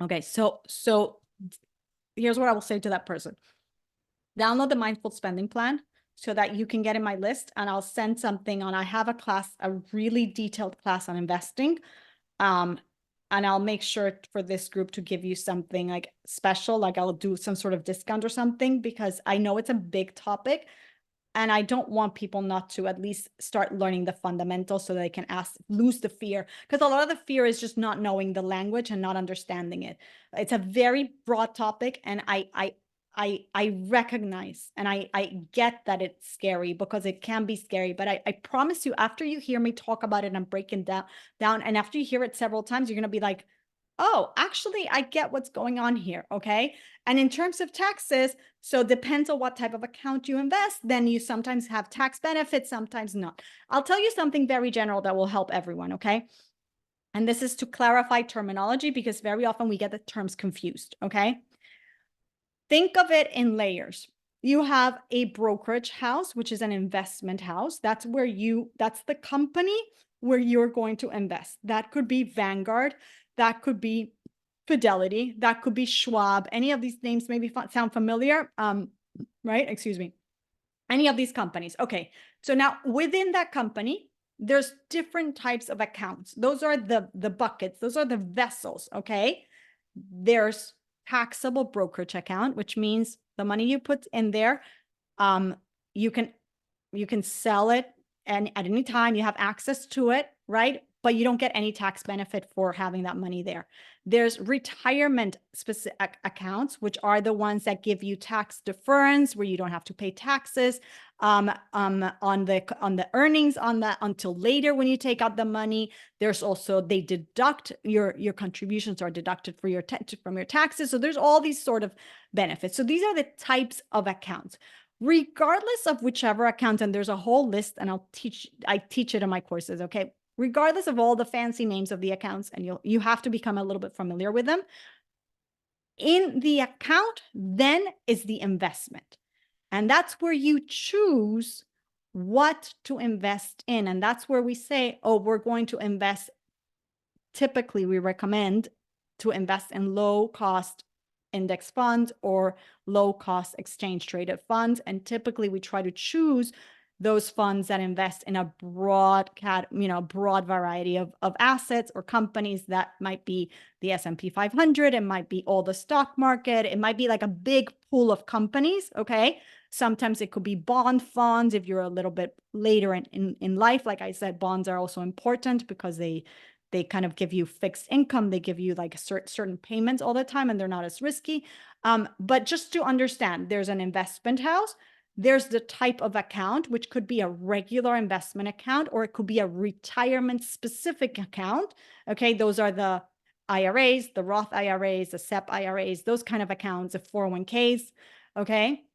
Okay, so here's what I will say to that person. Download the Mindful Spending Plan so that you can get in my list, and I'll send something on. I have a really detailed class on investing. And I'll make sure for this group to give you something like special, like I'll do some sort of discount or something, because I know it's a big topic and I don't want people not to at least start learning the fundamentals so they can lose the fear. Because a lot of the fear is just not knowing the language and not understanding it. It's a very broad topic, and I recognize and I get that it's scary, because it can be scary, but I promise you, after you hear me talk about it and break it down, and after you hear it several times, you're going to be like, oh, actually, I get what's going on here. Okay. And in terms of taxes, so it depends on what type of account you invest. Then you sometimes have tax benefits, sometimes not. I'll tell you something very general that will help everyone. Okay. And this is to clarify terminology, because very often we get the terms confused. Okay. Think of it in layers. You have a brokerage house, which is an investment house. That's the company where you're going to invest. That could be Vanguard. That could be Fidelity, that could be Schwab. Any of these names maybe sound familiar, right? Excuse me. Any of these companies. Okay, so now within that company, there's different types of accounts. Those are the buckets. Those are the vessels, okay? There's taxable brokerage account, which means the money you put in there, you can sell it and at any time you have access to it, right? But you don't get any tax benefit for having that money there. There's retirement specific accounts, which are the ones that give you tax deference where you don't have to pay taxes on the earnings on that until later when you take out the money. There's also, they deduct your contributions are deducted for from your taxes. So there's all these sort of benefits. So these are the types of accounts. Regardless of whichever account, and there's a whole list, and I teach it in my courses, okay? Regardless of all the fancy names of the accounts, and you have to become a little bit familiar with them. In the account, then is the investment. And that's where you choose what to invest in. And that's where we say, oh, we're going to invest. Typically, we recommend to invest in low cost index funds or low cost exchange traded funds. And typically we try to choose those funds that invest in a broad variety of assets or companies. That might be the S&P 500. It might be all the stock market. It might be like a big pool of companies. Okay. Sometimes it could be bond funds if you're a little bit later in life. Like I said, bonds are also important because they kind of give you fixed income. They give you like certain payments all the time and they're not as risky. But just to understand, there's an investment house. There's the type of account, which could be a regular investment account, or it could be a retirement specific account. Okay, those are the IRAs, the Roth IRAs, the SEP IRAs, those kind of accounts, the 401ks. Okay.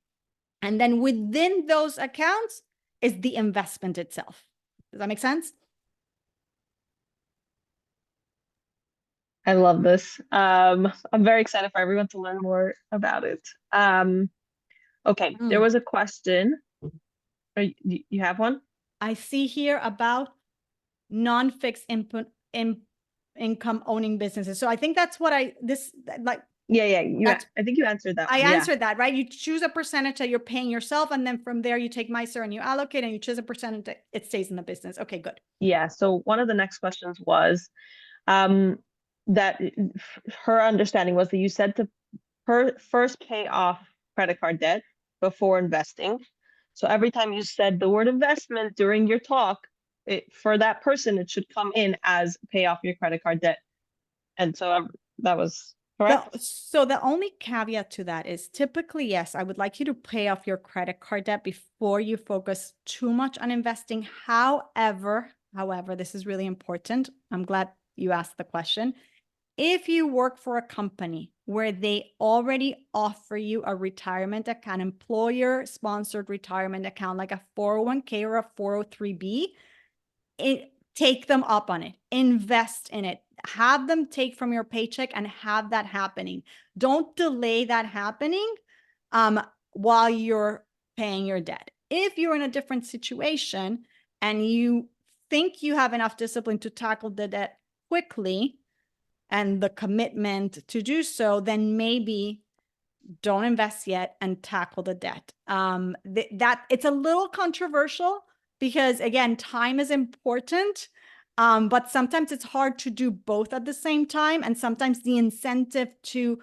And then within those accounts is the investment itself. Does that make sense? I love this. I'm very excited for everyone to learn more about it. Okay, there was a question. You have one? I see here about non-fixed income owning businesses. So I think that's what I think you answered that. I answered that, right? You choose a percentage that you're paying yourself, and then from there you take MISR and you allocate, and you choose a percentage that it stays in the business. Okay, good. Yeah. So one of the next questions was, that her understanding was that you said to first pay off credit card debt before investing. So every time you said the word investment during your talk, for that person, it should come in as pay off your credit card debt. And so that was correct. So the only caveat to that is typically, yes, I would like you to pay off your credit card debt before you focus too much on investing. However, this is really important. I'm glad you asked the question. If you work for a company where they already offer you a retirement account, employer-sponsored retirement account, like a 401k or a 403b, take them up on it. Invest in it. Have them take from your paycheck and have that happening. Don't delay that happening while you're paying your debt. If you're in a different situation and you think you have enough discipline to tackle the debt quickly, and the commitment to do so, then maybe don't invest yet and tackle the debt. That it's a little controversial because, again, time is important, but sometimes it's hard to do both at the same time. And sometimes the incentive to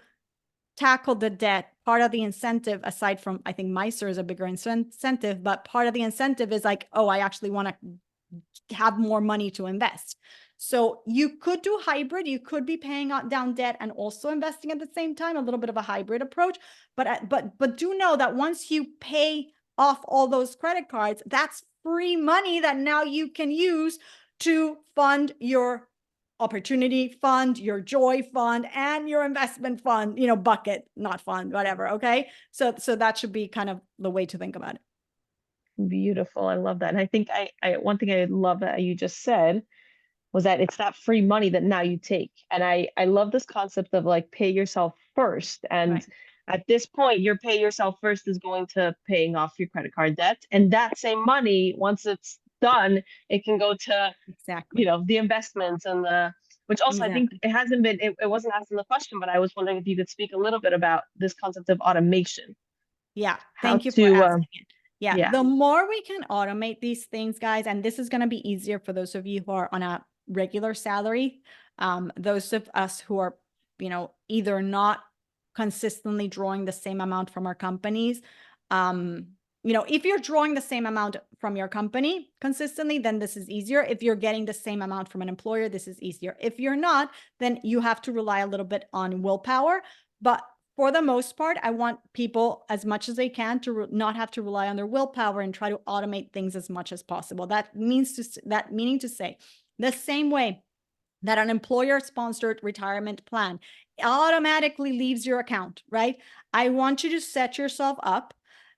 tackle the debt, part of the incentive, aside from, I think MISR is a bigger incentive, but part of the incentive is like, oh, I actually want to have more money to invest. So you could do hybrid. You could be paying down debt and also investing at the same time, a little bit of a hybrid approach. But do know that once you pay off all those credit cards, that's free money that now you can use to fund your opportunity fund, your joy fund, and your investment fund, bucket, not fund, whatever. Okay. So that should be kind of the way to think about it. Beautiful. I love that. And I think one thing I love that you just said was that it's that free money that now you take. And I love this concept of like pay yourself first. And right. At this point, your pay yourself first is going to paying off your credit card debt. And that same money, once it's done, it can go to, exactly, the investments and the which also I think Exactly. it hasn't been, it wasn't asked in the question, but I was wondering if you could speak a little bit about this concept of automation, Yeah, how thank you for to, asking it. Yeah, yeah, the more we can automate these things, guys, and this is going to be easier for those of you who are on a regular salary. Those of us who are, either not consistently drawing the same amount from our companies. If you're drawing the same amount from your company consistently, then this is easier. If you're getting the same amount from an employer, this is easier. If you're not, then you have to rely a little bit on willpower. But for the most part, I want people as much as they can to not have to rely on their willpower and try to automate things as much as possible. Meaning to say, the same way that an employer-sponsored retirement plan automatically leaves your account, right? I want you to set yourself up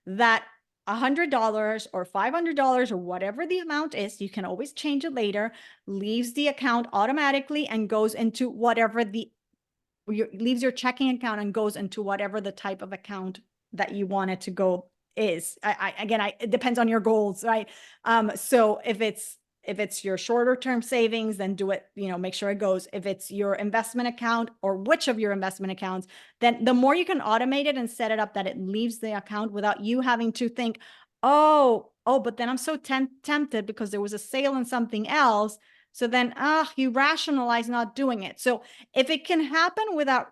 that $100 or $500 or whatever the amount is, you can always change it later, leaves the account automatically and goes into whatever leaves your checking account and goes into whatever the type of account that you want it to go is. It depends on your goals, right? So if it's your shorter term savings, then do it, make sure it goes. If it's your investment account or which of your investment accounts, then the more you can automate it and set it up that it leaves the account without you having to think, oh, but then I'm so tempted because there was a sale on something else. So then, you rationalize not doing it. So if it can happen without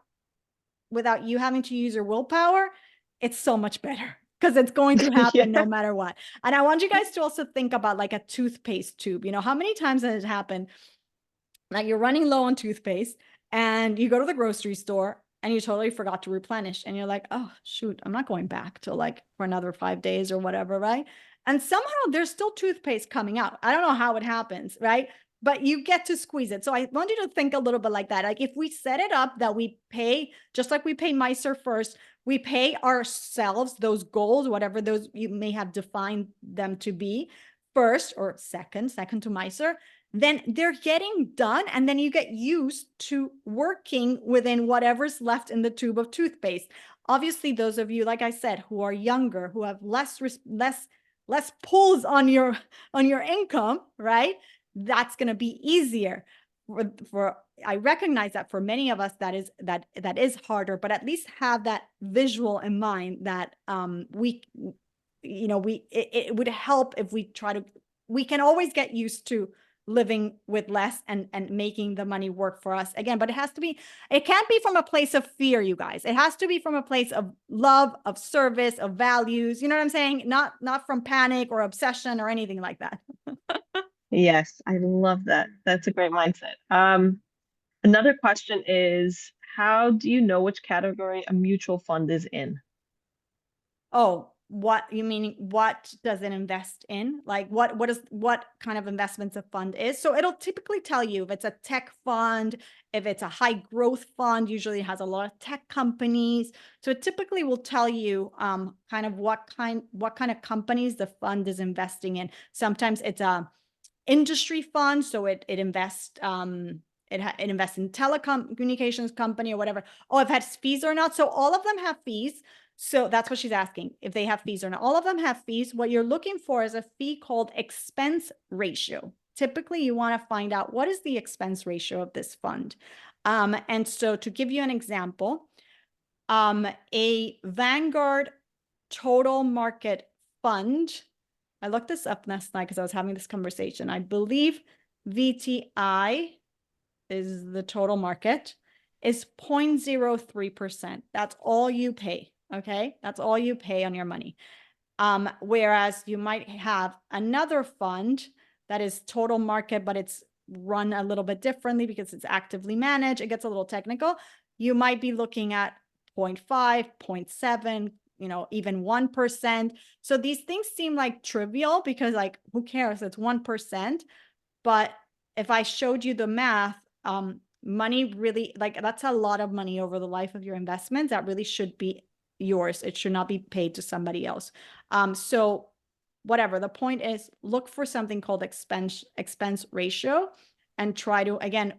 you having to use your willpower, it's so much better because it's going to happen yeah, no matter what. And I want you guys to also think about like a toothpaste tube. How many times has it happened that you're running low on toothpaste and you go to the grocery store and you totally forgot to replenish and you're like, oh shoot, I'm not going back till like for another 5 days or whatever, right? And somehow there's still toothpaste coming out. I don't know how it happens, right? But you get to squeeze it. So I want you to think a little bit like that. Like if we set it up that we pay, just like we pay Miser first, we pay ourselves those goals, whatever those you may have defined them to be, first or second to Miser, then they're getting done. And then you get used to working within whatever's left in the tube of toothpaste. Obviously, those of you, like I said, who are younger, who have less pulls on your income, right? That's going to be easier for I recognize that for many of us that is harder, but at least have that visual in mind that it would help if we can always get used to living with less and making the money work for us again. But it can't be from a place of fear, you guys. It has to be from a place of love, of service, of values. You know what I'm saying? Not from panic or obsession or anything like that. yes, I love that. That's a great mindset. Another question is, how do you know which category a mutual fund is in? Oh, what you mean? What does it invest in? Like what kind of investments a fund is? So it'll typically tell you if it's a tech fund, if it's a high growth fund, usually it has a lot of tech companies. So it typically will tell you kind of what kind of companies the fund is investing in. Sometimes it's a industry fund, so it invests it invests in telecommunications company or whatever. Oh, if it has fees or not. So all of them have fees. So that's what she's asking, if they have fees or not. All of them have fees. What you're looking for is a fee called expense ratio. Typically, you want to find out what is the expense ratio of this fund. And so to give you an example, a Vanguard total market fund, I looked this up last night because I was having this conversation. I believe VTI is the total market, is 0.03%. That's all you pay. Okay. That's all you pay on your money. Whereas you might have another fund that is total market, but it's run a little bit differently because it's actively managed. It gets a little technical. You might be looking at 0.5, 0.7, even 1%. So these things seem like trivial because like, who cares? It's 1%. But if I showed you the math, money really, like that's a lot of money over the life of your investments. That really should be yours. It should not be paid to somebody else. So whatever, the point is, look for something called expense ratio and try to, again,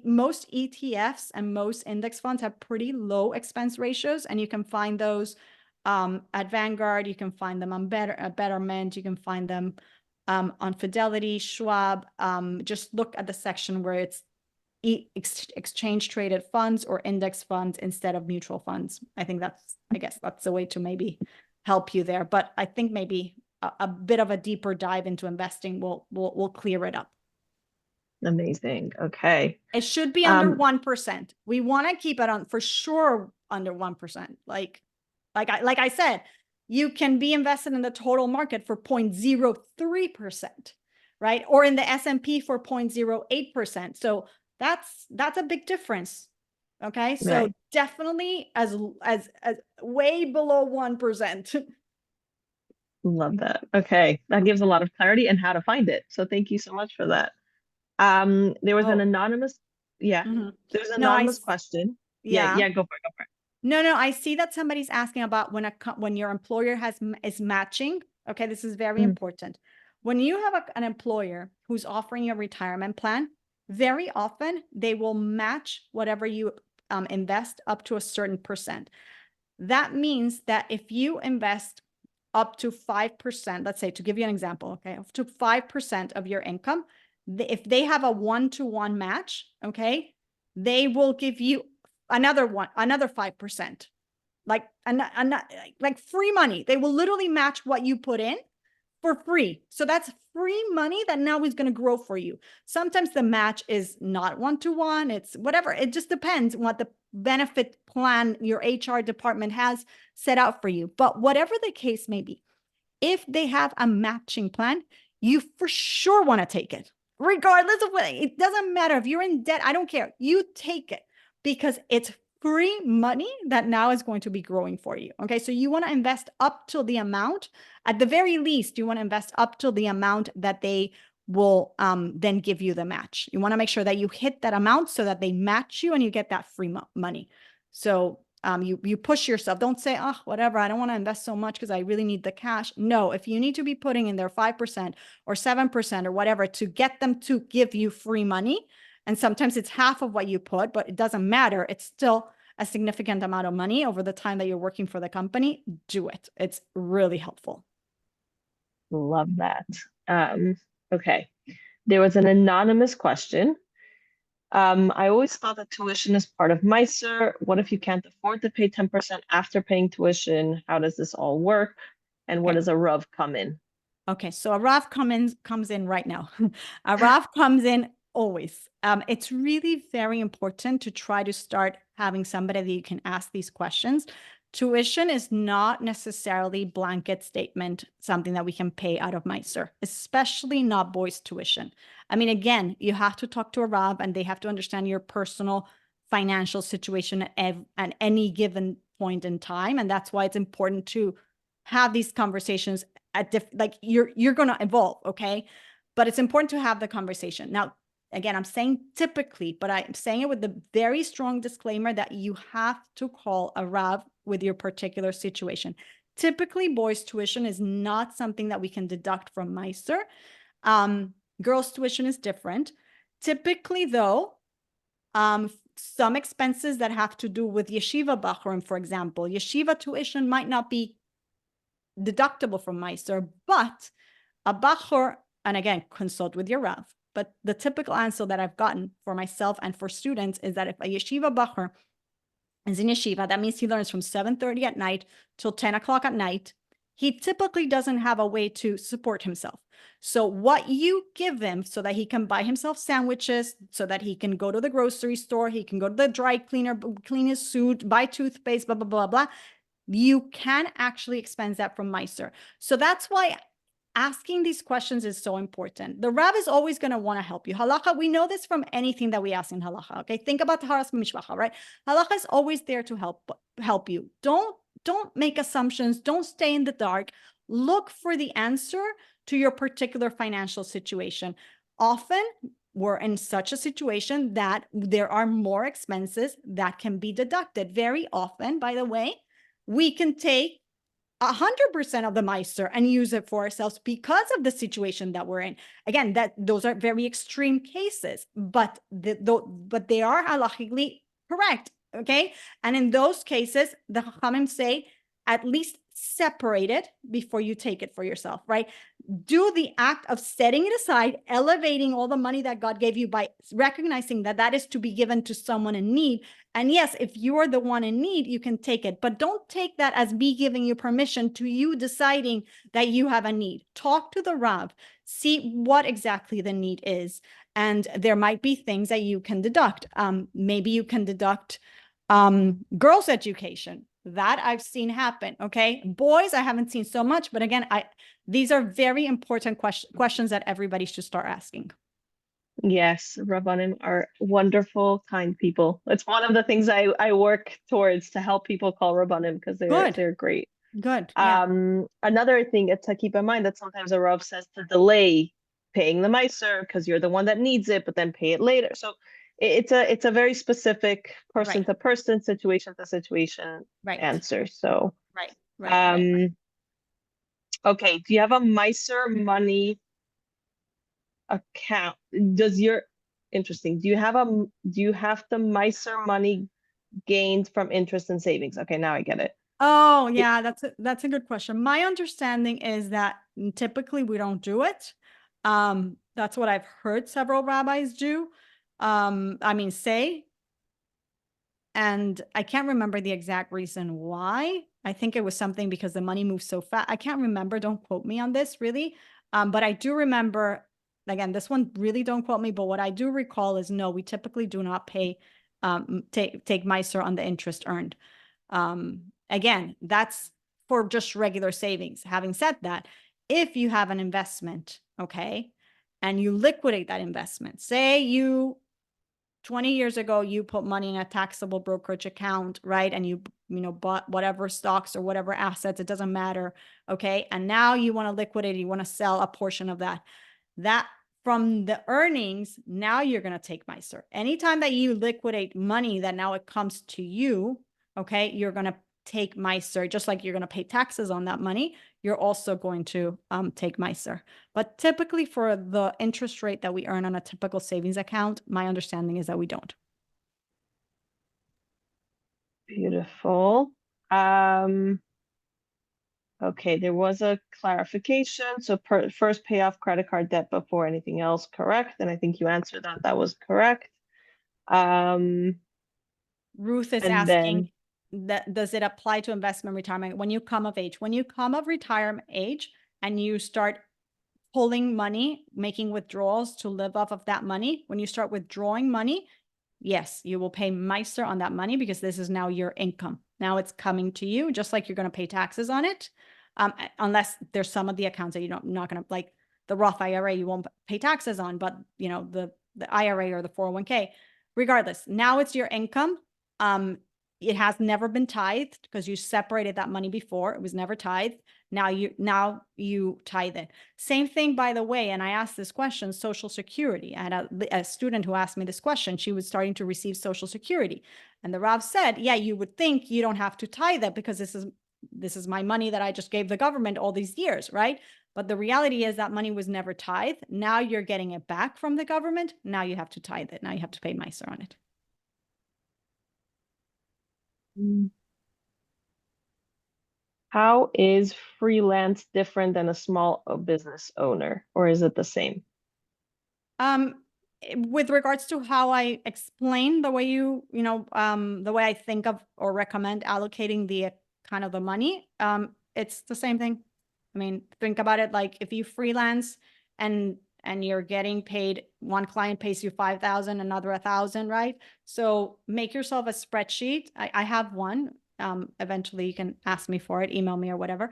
most ETFs and most index funds have pretty low expense ratios, and you can find those at Vanguard. You can find them on Betterment. You can find them on Fidelity, Schwab. Just look at the section where it's exchange traded funds or index funds instead of mutual funds. I guess that's the way to maybe help you there. But I think maybe a bit of a deeper dive into investing will clear it up. Amazing. Okay. It should be under 1%. We want to keep it on for sure under 1%. Like I said, you can be invested in the total market for 0.03%, right? Or in the S&P for 0.08%. So that's a big difference. Okay. So Right. definitely as way below 1%. Love that. Okay. That gives a lot of clarity and how to find it. So thank you so much for that. There was an anonymous, there's an anonymous question. Yeah. Go for it. No, I see that somebody's asking about when your employer is matching. Okay, this is very important. When you have an employer who's offering you a retirement plan, very often they will match whatever you invest up to a certain percent. That means that if you invest up to 5%, let's say, to give you an example, okay, up to 5% of your income, if they have a 1-to-1 match, okay, they will give you another 5%, like free money. They will literally match what you put in for free. So that's free money that now is going to grow for you. Sometimes the match is not 1-to-1. It's whatever. It just depends on what the benefit plan your HR department has set out for you. But whatever the case may be, if they have a matching plan, you for sure want to take it. Regardless of what, it doesn't matter if you're in debt. I don't care. You take it because it's free money that now is going to be growing for you. Okay. So you want to invest up to the amount, at the very least, you want to invest up to the amount that they will then give you the match. You want to make sure that you hit that amount so that they match you and you get that free money. So you push yourself. Don't say, oh, whatever, I don't want to invest so much because I really need the cash. No, if you need to be putting in their 5% or 7% or whatever to get them to give you free money, and sometimes it's half of what you put, but it doesn't matter. It's still a significant amount of money over the time that you're working for the company. Do it. It's really helpful. Love that. Okay. There was an anonymous question. I always thought that tuition is part of MISER. What if you can't afford to pay 10% after paying tuition? How does this all work? And what does a RUV come in? Okay, so a RUV comes in right now. A RUV comes in always. It's really very important to try to start having somebody that you can ask these questions. Tuition is not necessarily blanket statement, something that we can pay out of MISER, especially not boys' tuition. I mean, again, you have to talk to a RUV and they have to understand your personal financial situation at any given point in time. And that's why it's important to have these conversations at like you're going to evolve. Okay. But it's important to have the conversation. Now, again, I'm saying typically, but I'm saying it with the very strong disclaimer that you have to call a RUV with your particular situation. Typically, boys' tuition is not something that we can deduct from MISER. Girls' tuition is different. Typically, though, some expenses that have to do with yeshiva bachurim, for example, yeshiva tuition might not be deductible from MISER, but a bachur, and again, consult with your RAV. But the typical answer that I've gotten for myself and for students is that if a yeshiva bachur is in yeshiva, that means he learns from 7:30 at night till 10 o'clock at night. He typically doesn't have a way to support himself. So what you give him so that he can buy himself sandwiches, so that he can go to the grocery store, he can go to the dry cleaner, clean his suit, buy toothpaste, blah, blah, blah, blah. You can actually expense that from MISER. So that's why asking these questions is so important. The Rav is always going to want to help you. Halacha, we know this from anything that we ask in halacha. Okay, think about Taharas Mishpacha, right? Halacha is always there to help you. Don't make assumptions. Don't stay in the dark. Look for the answer to your particular financial situation. Often, we're in such a situation that there are more expenses that can be deducted. Very often, by the way, we can take 100% of the MISER and use it for ourselves because of the situation that we're in. Again, those are very extreme cases, but they are halachically correct. Okay, and in those cases, the Chachamim say at least separate it before you take it for yourself, right? Do the act of setting it aside, elevating all the money that God gave you by recognizing that that is to be given to someone in need. And yes, if you are the one in need, you can take it, but don't take that as me giving you permission to you deciding that you have a need. Talk to the Rav, see what exactly the need is. And there might be things that you can deduct. Maybe you can deduct girls' education. That I've seen happen. Okay. Boys, I haven't seen so much, but again, these are very important questions that everybody should start asking. Yes, Rabbanim are wonderful, kind people. It's one of the things I work towards to help people call Rabbanim because they're great. Good. Yeah. Another thing to keep in mind that sometimes a Rav says to delay paying the Meiser because you're the one that needs it, but then pay it later. So it's a very specific person to person, situation to situation answer. So right. Okay, do you have a Meiser money account? Do you have the Meiser money gained from interest and savings? Okay, now I get it. Oh, yeah, that's a good question. My understanding is that typically we don't do it. That's what I've heard several rabbis do. Say, and I can't remember the exact reason why. I think it was something because the money moves so fast. I can't remember. Don't quote me on this really. But I do remember, again, this one really don't quote me, but what I do recall is no, we typically do not pay, take Meiser on the interest earned. Again, that's for just regular savings. Having said that, if you have an investment, okay, and you liquidate that investment, say 20 years ago, you put money in a taxable brokerage account, right? And you bought whatever stocks or whatever assets, it doesn't matter. Okay. And now you want to liquidate, you want to sell a portion of that from the earnings. Now you're going to take Meiser. Anytime that you liquidate money that now it comes to you, okay, you're going to take Meiser, just like you're going to pay taxes on that money. You're also going to take Meiser. But typically for the interest rate that we earn on a typical savings account, my understanding is that we don't. Beautiful. Okay, there was a clarification. So first pay off credit card debt before anything else, correct? And I think you answered that. That was correct. Ruth is asking, does it apply to investment retirement when you come of age? When you come of retirement age and you start pulling money, making withdrawals to live off of that money, when you start withdrawing money, yes, you will pay Meiser on that money because this is now your income. Now it's coming to you, just like you're going to pay taxes on it. Unless there's some of the accounts that you're not going to, like the Roth IRA, you won't pay taxes on, but the IRA or the 401k, regardless, now it's your income. It has never been tithed because you separated that money before. It was never tithed. Now you tithe it. Same thing, by the way, and I asked this question, Social Security. I had a student who asked me this question. She was starting to receive Social Security. And the Rav said, yeah, you would think you don't have to tithe it because this is my money that I just gave the government all these years, right? But the reality is that money was never tithed. Now you're getting it back from the government. Now you have to tithe it. Now you have to pay Meiser on it. How is freelance different than a small business owner, or is it the same? With regards to how I explain the way the way I think of or recommend allocating the kind of the money, it's the same thing. I mean, think about it like if you freelance and you're getting paid, one client pays you 5,000, another 1,000, right? So make yourself a spreadsheet. I have one. Eventually you can ask me for it, email me or whatever.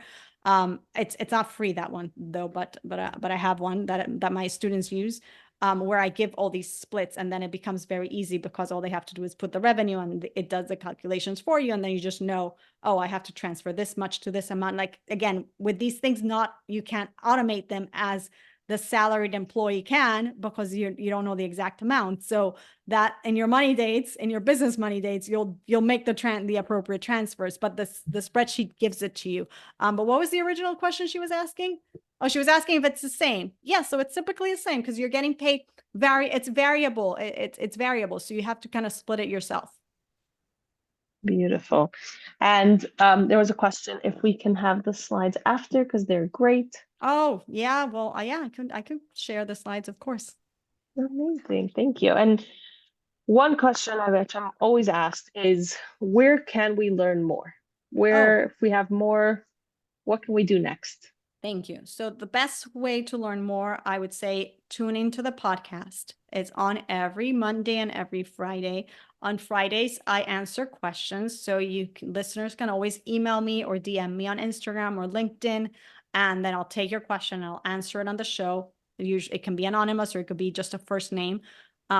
It's not free, that one though, but I have one that my students use, where I give all these splits, and then it becomes very easy because all they have to do is put the revenue and it does the calculations for you. And then you just know, oh, I have to transfer this much to this amount. Like, again, with these things, you can't automate them as the salaried employee can, because you don't know the exact amount. So that in your money dates, in your business money dates, you'll make the appropriate transfers, but the spreadsheet gives it to you. But what was the original question she was asking? Oh, she was asking if it's the same. Yeah, so it's typically the same because you're getting paid it's variable. It's variable. So you have to kind of split it yourself. Beautiful. And there was a question if we can have the slides after because they're great. Oh, yeah. Well, yeah, I could share the slides, of course. Amazing. Thank you. And one question which I'm always asked is where can we learn more? Where, if we have more, what can we do next? Thank you. So the best way to learn more, I would say, tune into the podcast. It's on every Monday and every Friday. On Fridays, I answer questions. So listeners can always email me or DM me on Instagram or LinkedIn, and then I'll take your question and I'll answer it on the show. Usually it can be anonymous or it could be just a first name.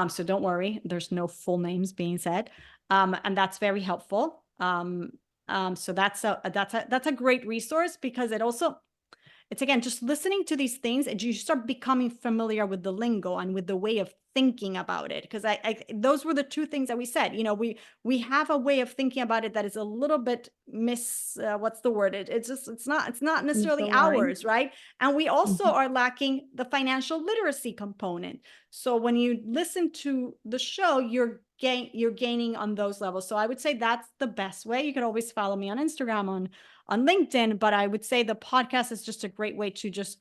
So don't worry, there's no full names being said. And that's very helpful. So that's a great resource because it's again just listening to these things and you start becoming familiar with the lingo and with the way of thinking about it, because I those were the two things that we said. We have a way of thinking about it that is a little bit what's the word, it's not necessarily ours, right? And we also are lacking the financial literacy component. So when you listen to the show, you're gaining on those levels. So I would say that's the best way. You can always follow me on Instagram, on LinkedIn, but I would say the podcast is just a great way to just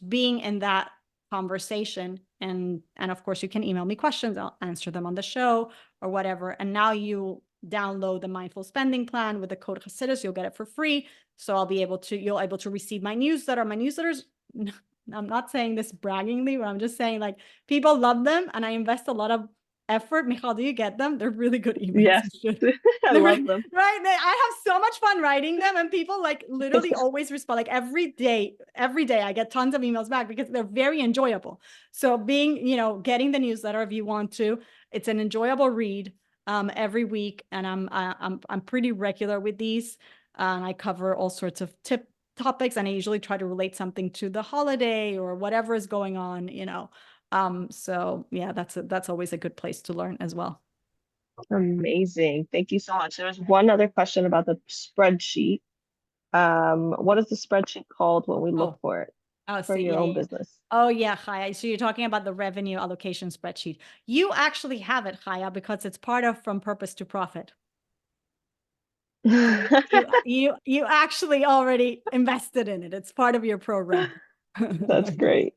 being in that conversation. And of course you can email me questions. I'll answer them on the show or whatever. And now you download the mindful spending plan with the code Hasidus, you'll get it for free. So you'll able to receive my newsletter. My newsletters, I'm not saying this braggingly, but I'm just saying like people love them and I invest a lot of effort. Michal, do you get them? They're really good emails. Yes, I love them. Right. I have so much fun writing them and people like literally always respond. Like every day I get tons of emails back because they're very enjoyable. So getting the newsletter if you want to, it's an enjoyable read every week. And I'm pretty regular with these. And I cover all sorts of topics and I usually try to relate something to the holiday or whatever is going on. So yeah, that's always a good place to learn as well. Amazing. Thank you so much. There's one other question about the spreadsheet. What is the spreadsheet called when we look for it for your own business? Oh yeah, Chaya. So you're talking about the revenue allocation spreadsheet. You actually have it, Chaya, because it's part of From Purpose to Profit. You actually already invested in it. It's part of your program. That's great.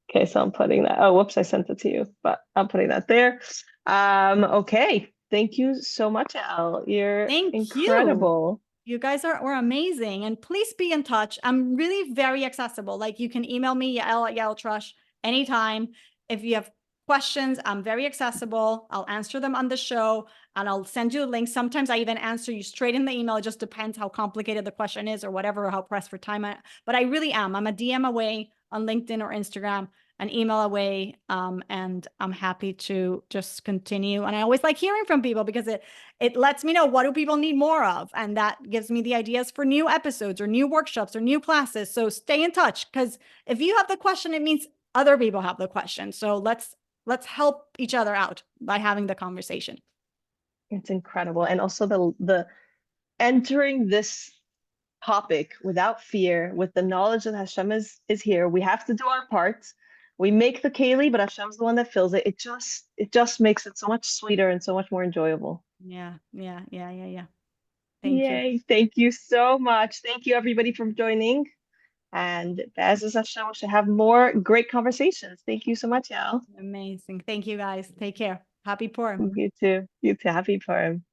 Okay, so I'm putting that. Oh, whoops, I sent it to you, but I'm putting that there. Okay. Thank you so much, Yael. You're incredible. You guys were amazing. And please be in touch. I'm really very accessible. Like you can email me, Yael at Yael Trusch, anytime. If you have questions, I'm very accessible. I'll answer them on the show and I'll send you a link. Sometimes I even answer you straight in the email. It just depends how complicated the question is or whatever, or how pressed for time. But I really am. I'm a DM away on LinkedIn or Instagram, an email away, and I'm happy to just continue. And I always like hearing from people because it lets me know what do people need more of, and that gives me the ideas for new episodes or new workshops or new classes. So stay in touch, because if you have the question, it means other people have the question. So let's help each other out by having the conversation. It's incredible. And also the entering this topic without fear, with the knowledge that Hashem is here. We have to do our part. We make the keli, but Hashem's the one that fills it. It just makes it so much sweeter and so much more enjoyable. Yeah. Thank you. Thank you so much. Thank you everybody for joining. And as Hashem, we should have more great conversations. Thank you so much, Yael. Amazing. Thank you guys. Take care. Happy Purim. You too. Happy Purim.